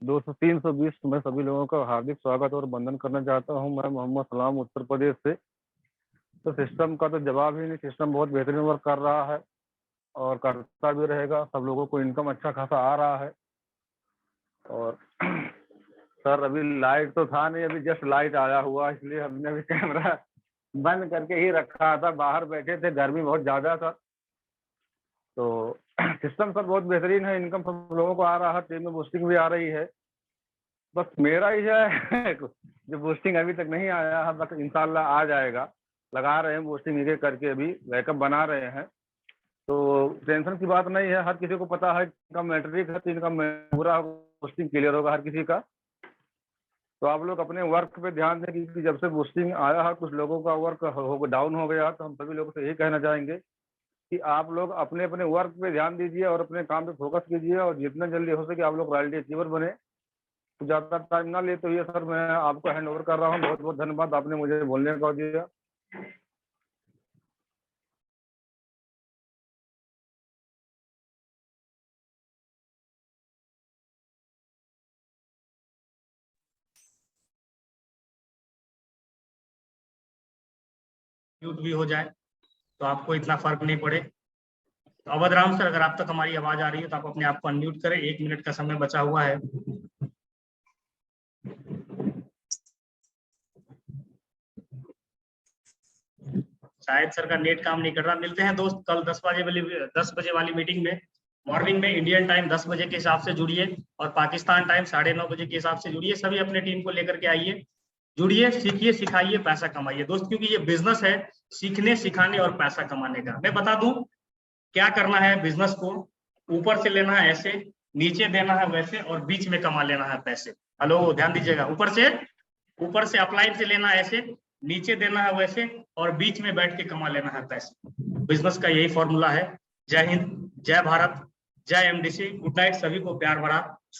200-320, मैं सभी लोगों का हार्दिक स्वागत और वंदन करना चाहता हूं। मैं मोहम्मद सलाम उत्तर प्रदेश से। तो सिस्टम का तो जवाब ही नहीं, सिस्टम बहुत बेहतरीन वर्क कर रहा है और करता भी रहेगा। सब लोगों को इनकम अच्छा खासा आ रहा है। और सर अभी लाइट तो था नहीं, अभी जस्ट लाइट आया हुआ, इसलिए हमने अभी कैमरा बंद करके ही रखा था। बाहर बैठे थे, गर्मी बहुत ज्यादा था। तो सिस्टम सर बहुत बेहतरीन है, इनकम सब लोगों को आ रहा है, टीम में बूस्टिंग भी आ रही है। बस मेरा ही है जो बूस्टिंग अभी तक नहीं आया है, बस इंशाल्लाह आ जाएगा। लगा रहे हैं बूस्टिंग एक करके, अभी बैकअप बना रहे हैं। तो टेंशन की बात नहीं है, हर किसी को पता है इनका मैट्रिक है तो इनका पूरा बूस्टिंग क्लियर होगा हर किसी का। तो आप लोग अपने वर्क पे ध्यान दें, क्योंकि जब से बूस्टिंग आया है कुछ लोगों का वर्क डाउन हो गया। तो हम सभी लोगों से यही कहना चाहेंगे कि आप लोग अपने अपने वर्क पे ध्यान दीजिए और अपने काम पे फोकस कीजिए, और जितना जल्दी हो सके आप लोग रॉयल्टी अचीवर बने। तो ज़्यादा टाइम ना लेते हुए सर मैं आपको हैंड ओवर कर रहा हूँ। बहुत बहुत धन्यवाद, आपने मुझे बोलने का दिया। म्यूट भी हो जाए तो आपको इतना फर्क नहीं पड़े। तो अवध राम सर, अगर आप तक हमारी आवाज आ रही है तो आप अपने आप को अनम्यूट करें, 1 मिनट का समय बचा हुआ है। शायद सर का नेट काम नहीं कर रहा। मिलते हैं दोस्त कल 10 बजे वाली मीटिंग में। मॉर्निंग में इंडियन टाइम 10 बजे के हिसाब से जुड़िए और पाकिस्तान टाइम 9:30 बजे के हिसाब से जुड़िए। सभी अपने टीम को लेकर के आइए, जुड़िए, सीखिए, सिखाइए, पैसा कमाइए दोस्त, क्योंकि ये बिजनेस है सीखने, सिखाने और पैसा कमाने का। मैं बता दूं क्या करना है बिजनेस को। ऊपर से लेना है ऐसे, नीचे देना है वैसे, और बीच में कमा लेना है पैसे। हेलो, ध्यान दीजिएगा। ऊपर से अपलाइन से लेना है ऐसे, नीचे देना है वैसे, और बीच में बैठ के कमा लेना है पैसे। बिजनेस का यही फॉर्मूला है। जय हिंद, जय भारत, जय एमडीसी। गुड नाइट, सभी को प्यार भरा